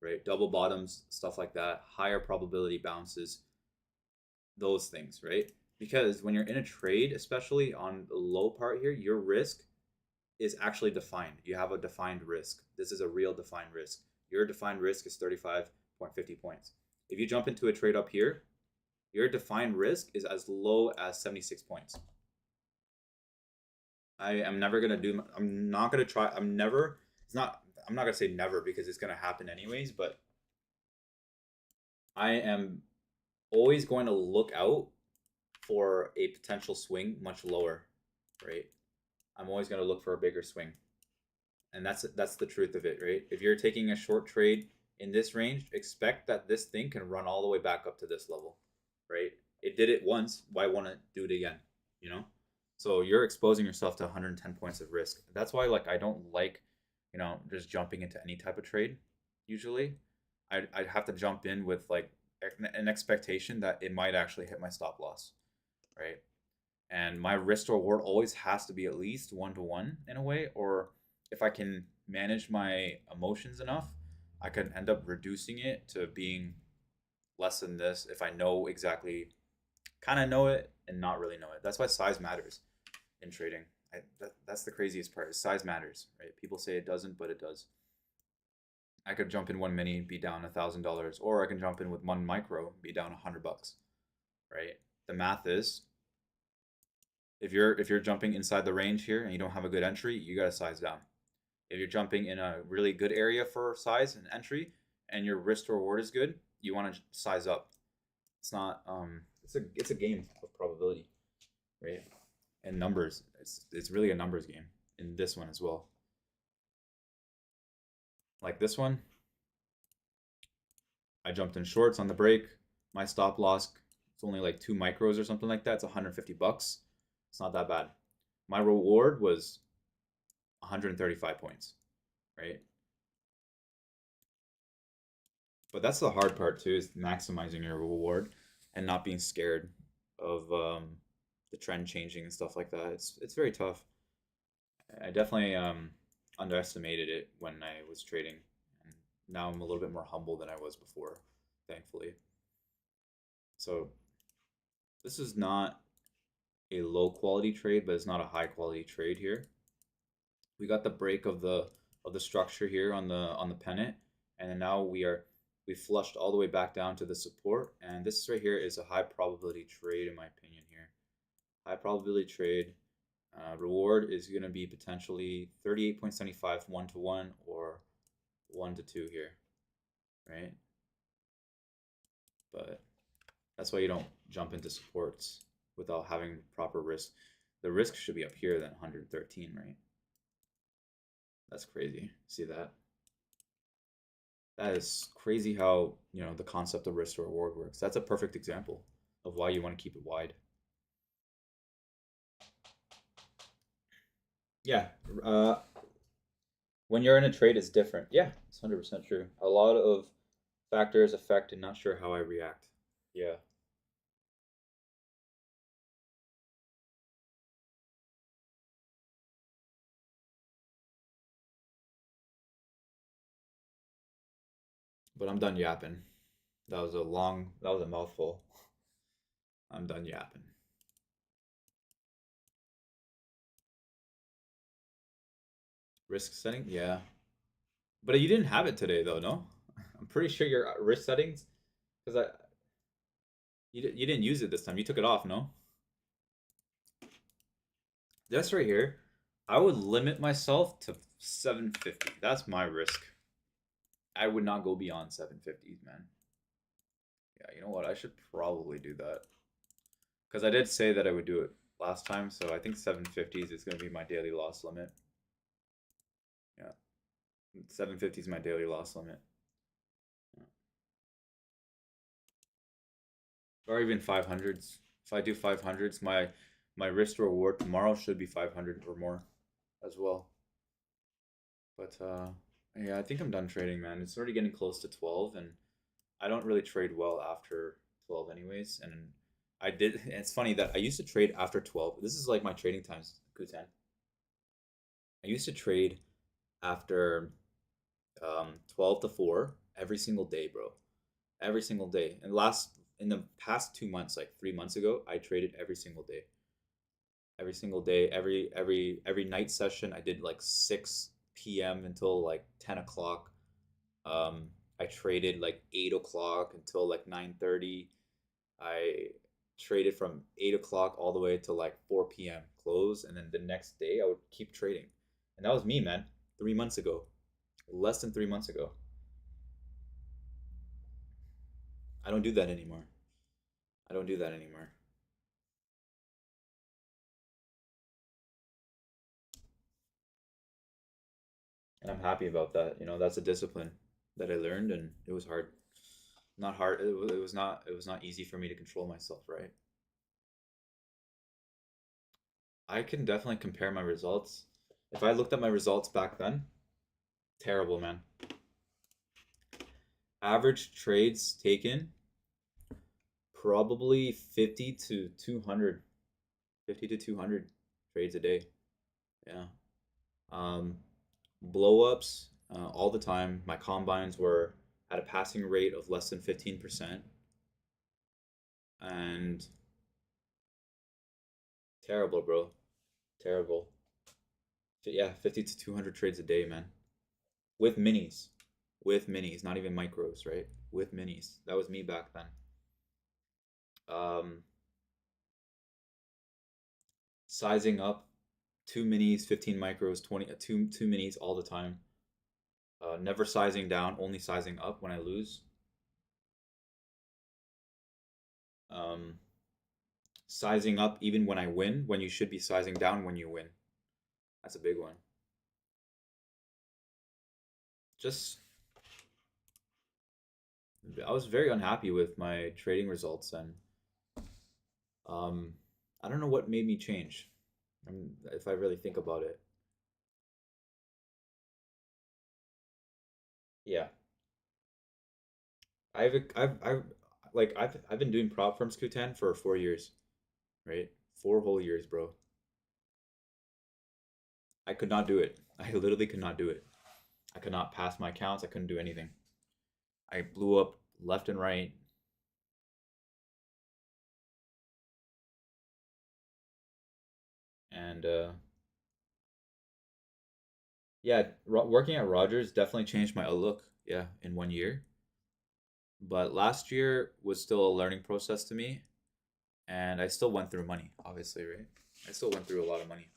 right? Double bottoms, stuff like that, higher probability bounces, those things, right? Because when you're in a trade, especially on the low part here, your risk is actually defined. You have a defined risk. This is a real defined risk. Your defined risk is 35.50 points. If you jump into a trade up here, your defined risk is as low as 76 points. I am never going to do, I'm not going to try, I'm not going to say never because it's going to happen anyways, but I am always going to look out for a potential swing much lower, right? I'm always going to look for a bigger swing. And that's the truth of it, right? If you're taking a short trade in this range, expect that this thing can run all the way back up to this level, right? It did it once, why won't it do it again, you know? So you're exposing yourself to 110 points of risk. That's why like I don't like, just jumping into any type of trade usually. I'd have to jump in with like an expectation that it might actually hit my stop loss, right? And my risk to reward always has to be at least 1 to 1 in a way, or if I can manage my emotions enough, I can end up reducing it to being less than this if I know exactly, kind of know it and not really know it. That's why size matters in trading. That's the craziest part. Size matters, right? People say it doesn't, but it does. I could jump in one mini, be down $1,000, or I can jump in with one micro, be down $100, right? The math is, if you're jumping inside the range here and you don't have a good entry, you gotta size down. If you're jumping in a really good area for size and entry, and your risk to reward is good, you want to size up. It's not it's a game of probability, right? And numbers. It's really a numbers game in this one as well. Like this one, I jumped in shorts on the break. My stop loss, it's only like 2 micros or something like that. It's $150. It's not that bad. My reward was 135 points, right? But that's the hard part too, is maximizing your reward and not being scared of the trend changing and stuff like that. It's very tough. I definitely underestimated it when I was trading, and now I'm a little bit more humble than I was before, thankfully. So this is not a low quality trade, but it's not a high quality trade here. We got the break of the structure here on the pennant, and then now we flushed all the way back down to the support, and this right here is a high probability trade in my opinion here. High probability trade. Reward is going to be potentially 38.75 1 to 1 or 1 to 2 here, right? But that's why you don't jump into supports without having proper risk. The risk should be up here than 113, right? That's crazy. See that? That is crazy how, the concept of risk to reward works. That's a perfect example of why you want to keep it wide. Yeah. When you're in a trade, it's different. Yeah, it's 100% true. A lot of factors affect and not sure how I react. Yeah. But I'm done yapping. That was a mouthful. I'm done yapping. Risk setting? Yeah. But you didn't have it today though, no? I'm pretty sure your risk settings, because you didn't use it this time. You took it off, no? This right here, I would limit myself to 750. That's my risk. I would not go beyond 750s, man. Yeah, you know what? I should probably do that. Because I did say that I would do it last time, so I think 750s is going to be my daily loss limit. Yeah. 750 is my daily loss limit. Yeah. Or even 500s. If I do 500s, my risk to reward tomorrow should be 500 or more as well. But yeah, I think I'm done trading, man. It's already getting close to 12, and I don't really trade well after 12 anyways. And I did, it's funny that I used to trade after 12. This is like my trading times, Kutan. I used to trade after 12 to 4 every single day, bro. Every single day. And in the past 2 months, like 3 months ago, I traded every single day. Every single day, every night session, I did like 6 p.m. until like 10 o'clock. I traded like 8 o'clock until like 9:30. I traded from 8 o'clock all the way to like 4 p.m. close, and then the next day I would keep trading. And that was me, man. 3 months ago, less than 3 months ago. I don't do that anymore. I don't do that anymore. And I'm happy about that. That's a discipline that I learned, and it was hard. Not hard. It was not easy for me to control myself, right? I can definitely compare my results. If I looked at my results back then, terrible, man. Average trades taken, probably 50 to 200. 50 to 200 trades a day. Yeah. Um, Blow ups all the time. My combines were at a passing rate of less than 15%. And terrible, bro. Terrible. Yeah, 50 to 200 trades a day, man. With minis. With minis, not even micros, right? With minis. That was me back then. Um, Sizing up, two minis, 15 micros, 20, two minis all the time. Never sizing down, only sizing up when I lose. Um, Sizing up even when I win, when you should be sizing down when you win. That's a big one. Just, I was very unhappy with my trading results, and um, I don't know what made me change. If I really think about it, yeah, I've been doing prop firms Q10 for 4 years, right? 4 whole years, bro. I could not do it. I literally could not do it. I could not pass my accounts. I couldn't do anything. I blew up left and right, and yeah, working at Rogers definitely changed my outlook. Yeah, in 1 year. But last year was still a learning process to me, and I still went through money, obviously, right? I still went through a lot of money.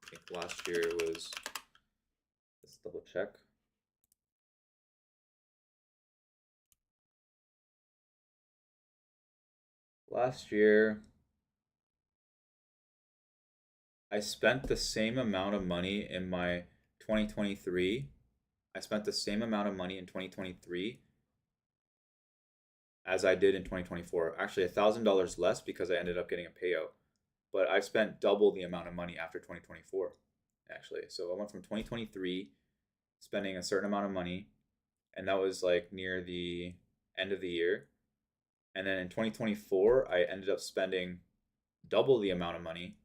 I think last year was, let's double check. Last year, I spent the same amount of money in my 2023. I spent the same amount of money in 2023 as I did in 2024. Actually, $1,000 less because I ended up getting a payout. But I spent double the amount of money after 2024, actually. So I went from 2023 spending a certain amount of money, and that was like near the end of the year. And then in 2024, I ended up spending double the amount of money,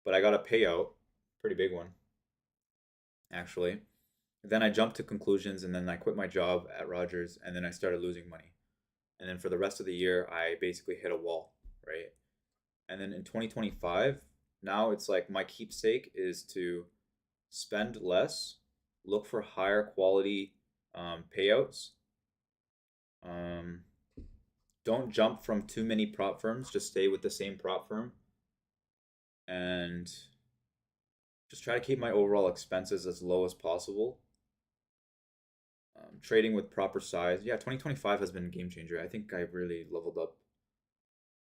but I got a payout, pretty big one, actually. Then I jumped to conclusions, and then I quit my job at Rogers, and then I started losing money. And then for the rest of the year, I basically hit a wall, right? And then in 2025, now it's like my keepsake is to spend less, look for higher quality payouts. Um, don't jump from too many prop firms, just stay with the same prop firm, and just try to keep my overall expenses as low as possible. Trading with proper size. Yeah, 2025 has been a game changer. I think I really leveled up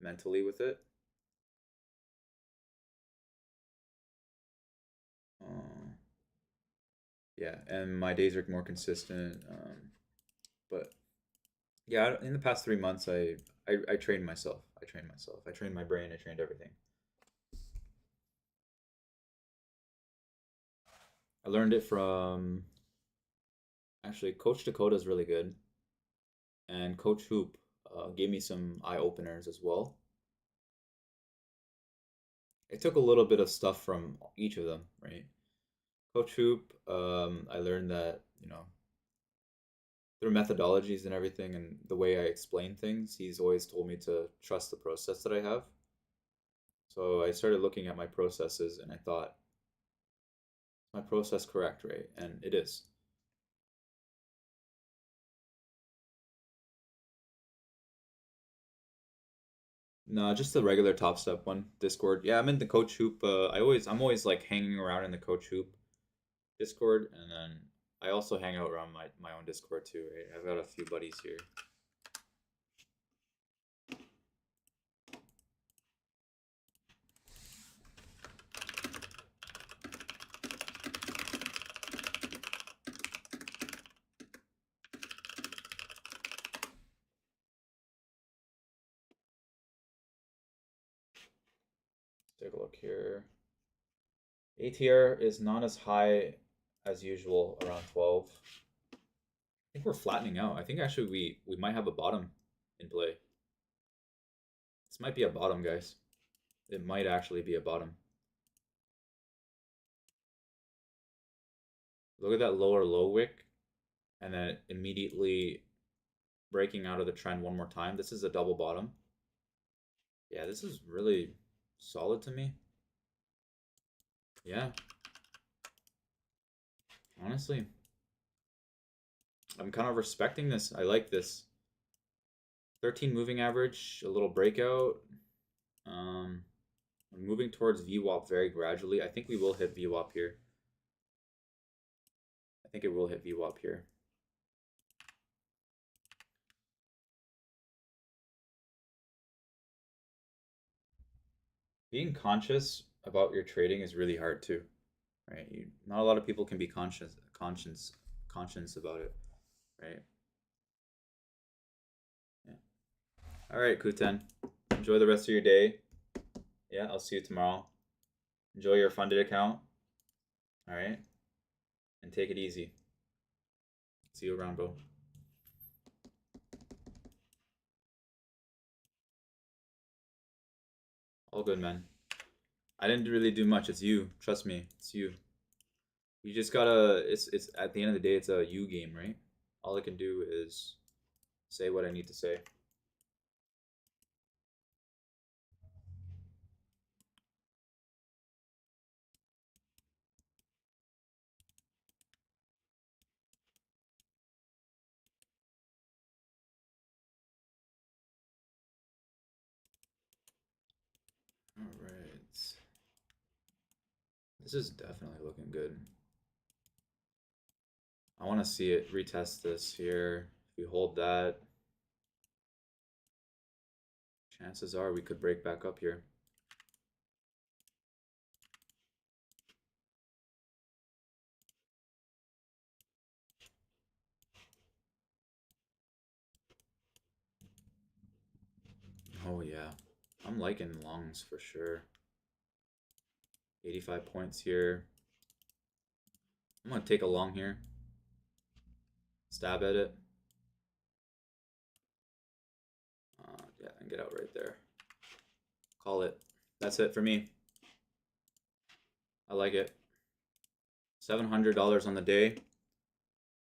mentally with it. Uh, yeah, and my days are more consistent. But yeah, in the past 3 months, I trained myself. I trained myself. I trained my brain. I trained everything. I learned it from actually Coach Dakota is really good, and Coach Hoop gave me some eye openers as well. It took a little bit of stuff from each of them, right? Coach Hoop, I learned that through methodologies and everything, and the way I explain things, he's always told me to trust the process that I have. So I started looking at my processes, and I thought, my process correct, right? And it is. No, just the regular Top Step one, Discord. Yeah, I'm in the Coach Hoop. I'm always like hanging around in the Coach Hoop Discord, and then I also hang out around my own Discord too, right? I've got a few buddies here. Take a look here. ATR is not as high as usual, around 12. I think we're flattening out. I think actually we might have a bottom in play. This might be a bottom, guys. It might actually be a bottom. Look at that lower low wick, and then immediately breaking out of the trend one more time. This is a double bottom. Yeah, this is really solid to me. Yeah. Honestly, I'm kind of respecting this. I like this. 13 moving average, a little breakout. I'm moving towards VWAP very gradually. I think we will hit VWAP here. I think it will hit VWAP here. Being conscious about your trading is really hard too, right? Not a lot of people can be conscious about it, right? Yeah. All right, Kuten. Enjoy the rest of your day. Yeah, I'll see you tomorrow. Enjoy your funded account. All right, and take it easy. See you around, bro. All good, man. I didn't really do much. It's you. Trust me. It's you. You just gotta. It's at the end of the day, it's a you game, right? All I can do is say what I need to say. All right. This is definitely looking good. I want to see it retest this here. If we hold that, chances are we could break back up here. Oh yeah, I'm liking longs for sure. 85 points here. I'm gonna take a long here. Stab at it. Yeah, and get out right there. Call it. That's it for me. I like it. $700 on the day,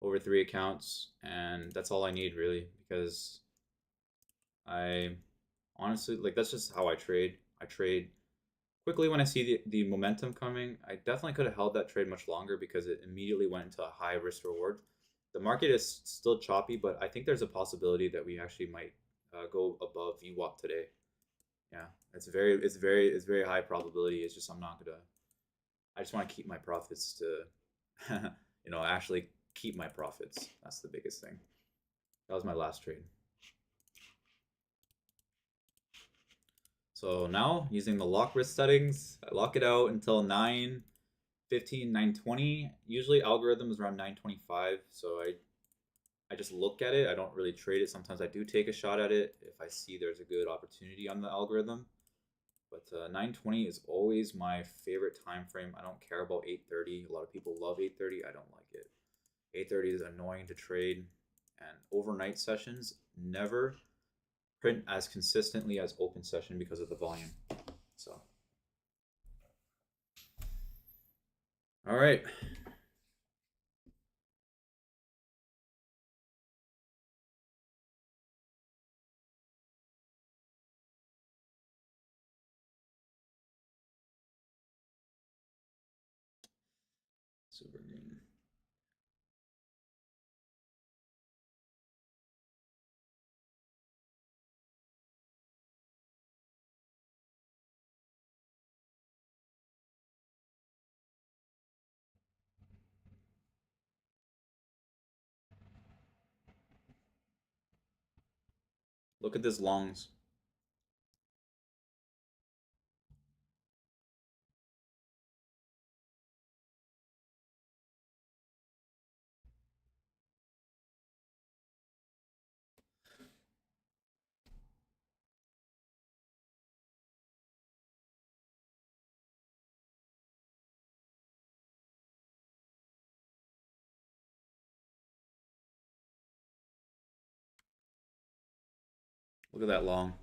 over 3 accounts, and that's all I need really, because I honestly, like, that's just how I trade. I trade quickly when I see the momentum coming. I definitely could have held that trade much longer because it immediately went into a high risk reward. The market is still choppy, but I think there's a possibility that we actually might go above VWAP today. Yeah, it's very high probability. It's just I'm not gonna. I just want to keep my profits to, actually keep my profits. That's the biggest thing. That was my last trade. So now using the lock risk settings, I lock it out until 9:15, 9:20. Usually algorithm is around 9:25. So I just look at it. I don't really trade it. Sometimes I do take a shot at it if I see there's a good opportunity on the algorithm. But 9:20 is always my favorite time frame. I don't care about 8:30. A lot of people love 8:30. I don't like it. 8:30 is annoying to trade, and overnight sessions never print as consistently as open session because of the volume. So, all right. Super green. Look at this longs. Look at that long.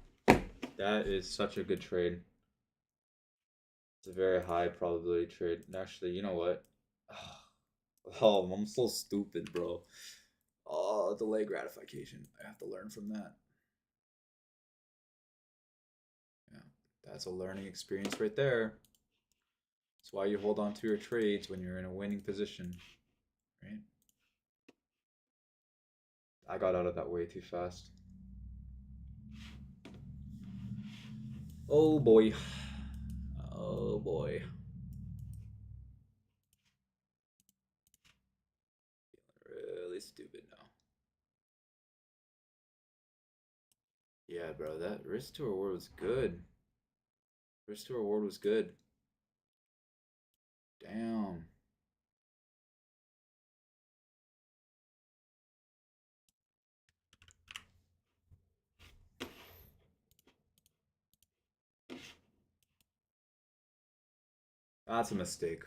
That is such a good trade. It's a very high probability trade. Actually, you know what? Oh, I'm so stupid, bro. Oh, delay gratification. I have to learn from that. Yeah, that's a learning experience right there. That's why you hold on to your trades when you're in a winning position, right? I got out of that way too fast. Oh boy. Oh boy. Really stupid now. Yeah, bro, that risk to reward was good. Risk to reward was good. Damn. That's a mistake.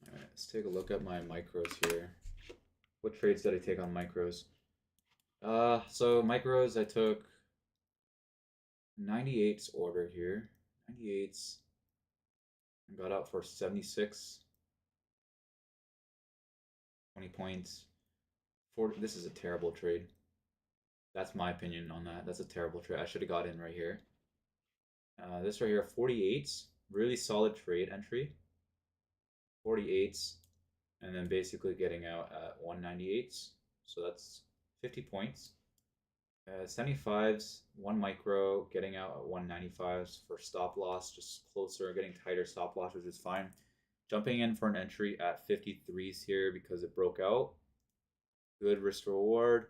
Alright, let's take a look at my micros here. What trades did I take on micros? So micros I took 98's order here. 98's. I got out for 76. 20 points. 40. This is a terrible trade. That's my opinion on that. That's a terrible trade. I should have got in right here. This right here, 48's. Really solid trade entry. 48's. And then basically getting out at 198's. So that's 50 points. 75's, 1 micro, getting out at 195's for stop loss, just closer, getting tighter stop loss, which is fine. Jumping in for an entry at 53's here because it broke out. Good risk to reward.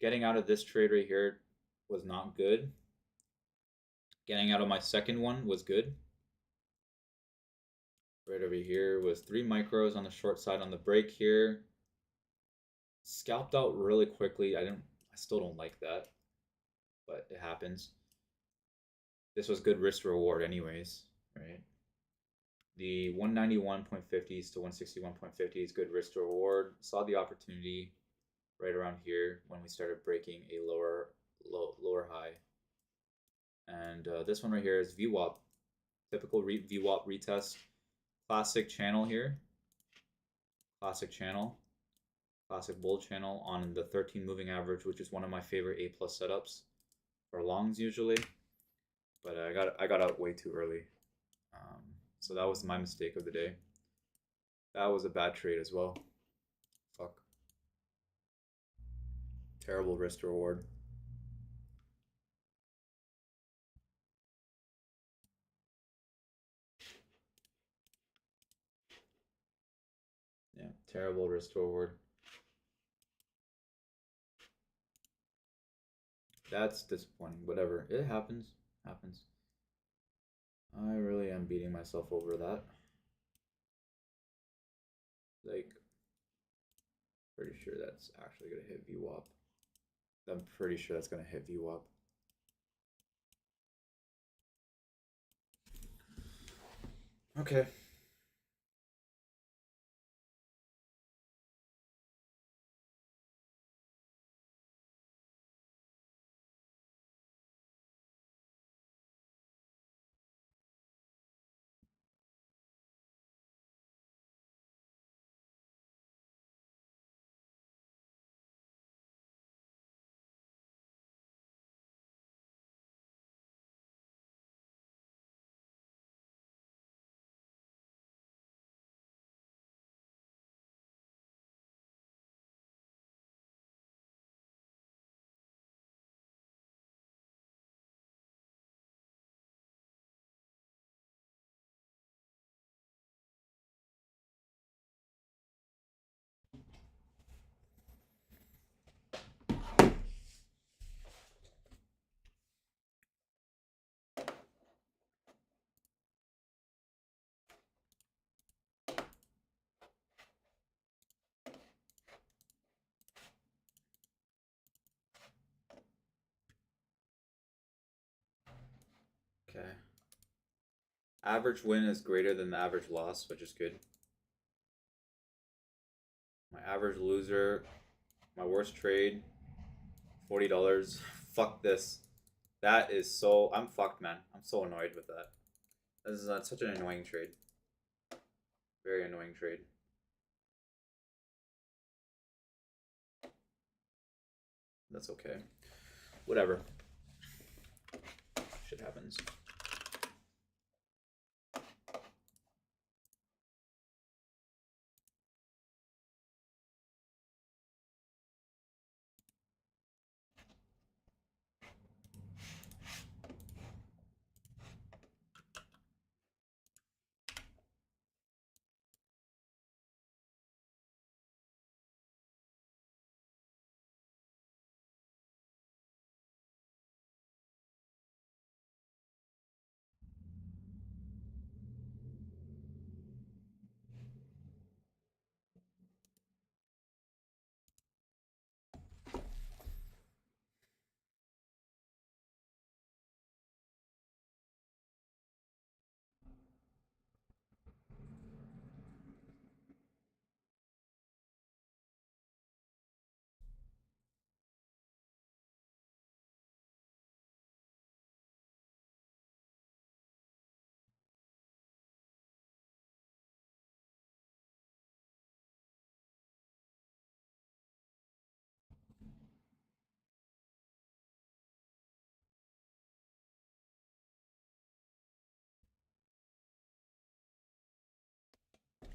Getting out of this trade right here was not good. Getting out of my second one was good. Right over here was 3 micros on the short side on the break here. Scalped out really quickly. I still don't like that, but it happens. This was good risk to reward anyways, right? The 191.50s to 161.50s good risk to reward. Saw the opportunity right around here when we started breaking a lower high. And this one right here is VWAP, typical VWAP retest. Classic channel here. Classic channel. Classic bull channel on the 13 moving average, which is one of my favorite A+ setups for longs usually. But I got out way too early. So that was my mistake of the day. That was a bad trade as well. Fuck. Terrible risk to reward. Yeah, terrible risk to reward. That's disappointing. Whatever. It happens. Happens. I really am beating myself over that. Like, pretty sure that's actually gonna hit VWAP. I'm pretty sure that's gonna hit VWAP. Okay. Okay. Average win is greater than the average loss, which is good. My average loser, my worst trade $40. Fuck this. That is so. I'm fucked, man. I'm so annoyed with that. This is such an annoying trade. Very annoying trade. That's okay. Whatever. Shit happens. Okay.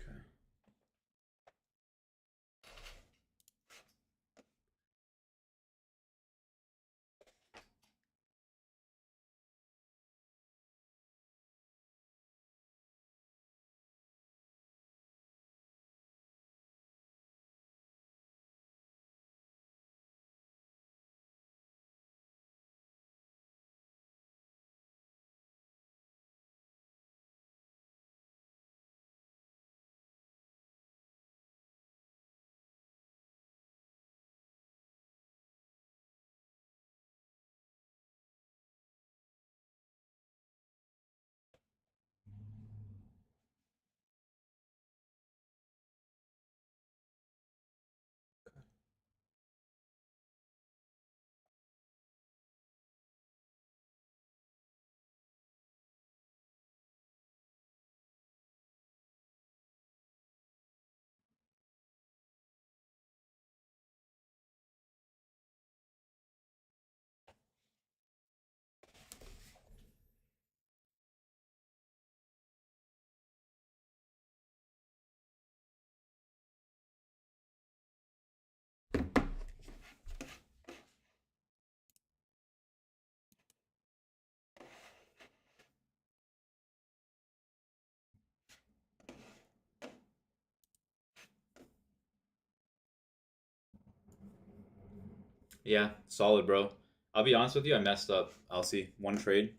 Yeah, solid, bro. I'll be honest with you. I messed up. I'll see one trade.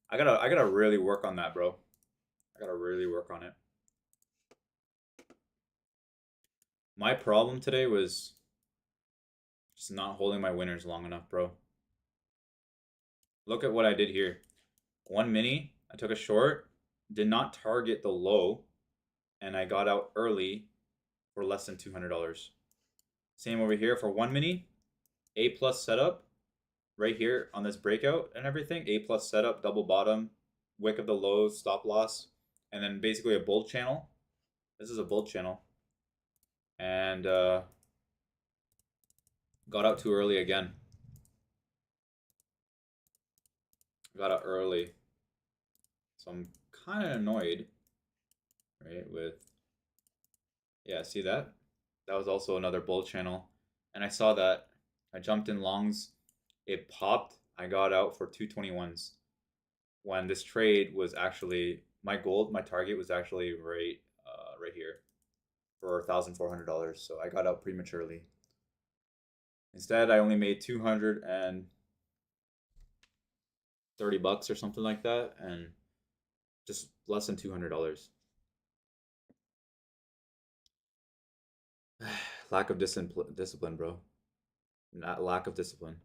I gotta really work on that, bro. I gotta really work on it. My problem today was just not holding my winners long enough, bro. Look at what I did here. One mini, I took a short, did not target the low, and I got out early for less than $200. Same over here for one mini, A plus setup, right here on this breakout and everything. A plus setup, double bottom, wick of the low, stop loss, and then basically a bull channel. This is a bull channel. And got out too early again. Got out early. So I'm kind of annoyed, right, with, yeah, see that? That was also another bull channel. And I saw that. I jumped in longs. It popped. I got out for 221s when this trade was actually my goal, my target was actually right here for $1,400. So I got out prematurely. Instead, I only made 230 bucks or something like that, and just less than $200. Lack of discipline, bro. Not lack of discipline.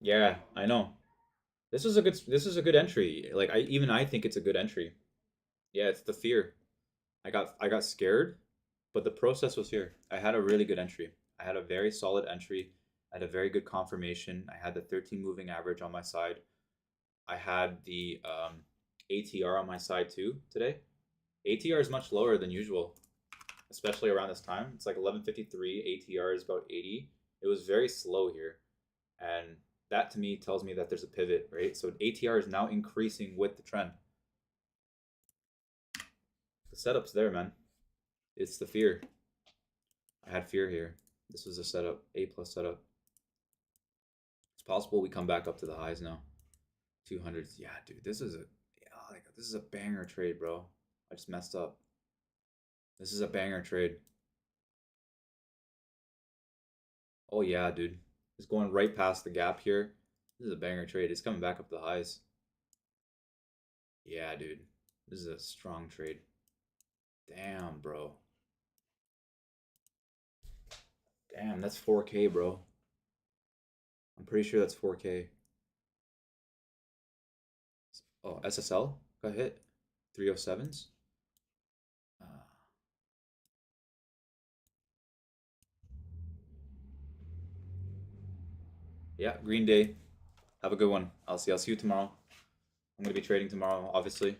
Yeah, I know. This is a good entry. Like I think it's a good entry. Yeah, it's the fear. I got scared, but the process was here. I had a really good entry. I had a very solid entry. I had a very good confirmation. I had the 13 moving average on my side. I had the ATR on my side too today. ATR is much lower than usual, especially around this time. It's like 11:53. ATR is about 80. It was very slow here, and that to me tells me that there's a pivot, right? So ATR is now increasing with the trend. The setup's there, man. It's the fear. I had fear here. This was a setup, A plus setup. It's possible we come back up to the highs now. 200s. Yeah, dude, this is a banger trade, bro. I just messed up. This is a banger trade. Oh yeah, dude. It's going right past the gap here. This is a banger trade. It's coming back up to the highs. Yeah, dude. This is a strong trade. Damn, bro. Damn, that's 4K, bro. I'm pretty sure that's 4K. Oh, SSL got hit. 307s. Uh, yeah, Green Day. Have a good one. I'll see you tomorrow. I'm gonna be trading tomorrow, obviously.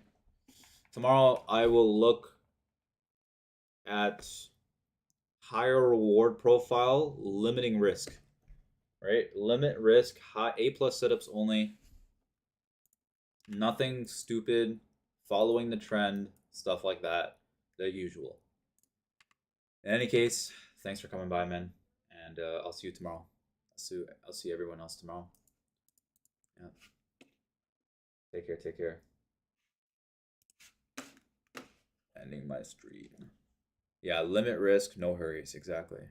Tomorrow I will look at higher reward profile, limiting risk. Right? Limit risk, high A plus setups only. Nothing stupid, following the trend, stuff like that. The usual. In any case, thanks for coming by, man. And I'll see you tomorrow. I'll see everyone else tomorrow. Yeah. Take care, take care. Ending my stream. Yeah, limit risk, no hurries, exactly.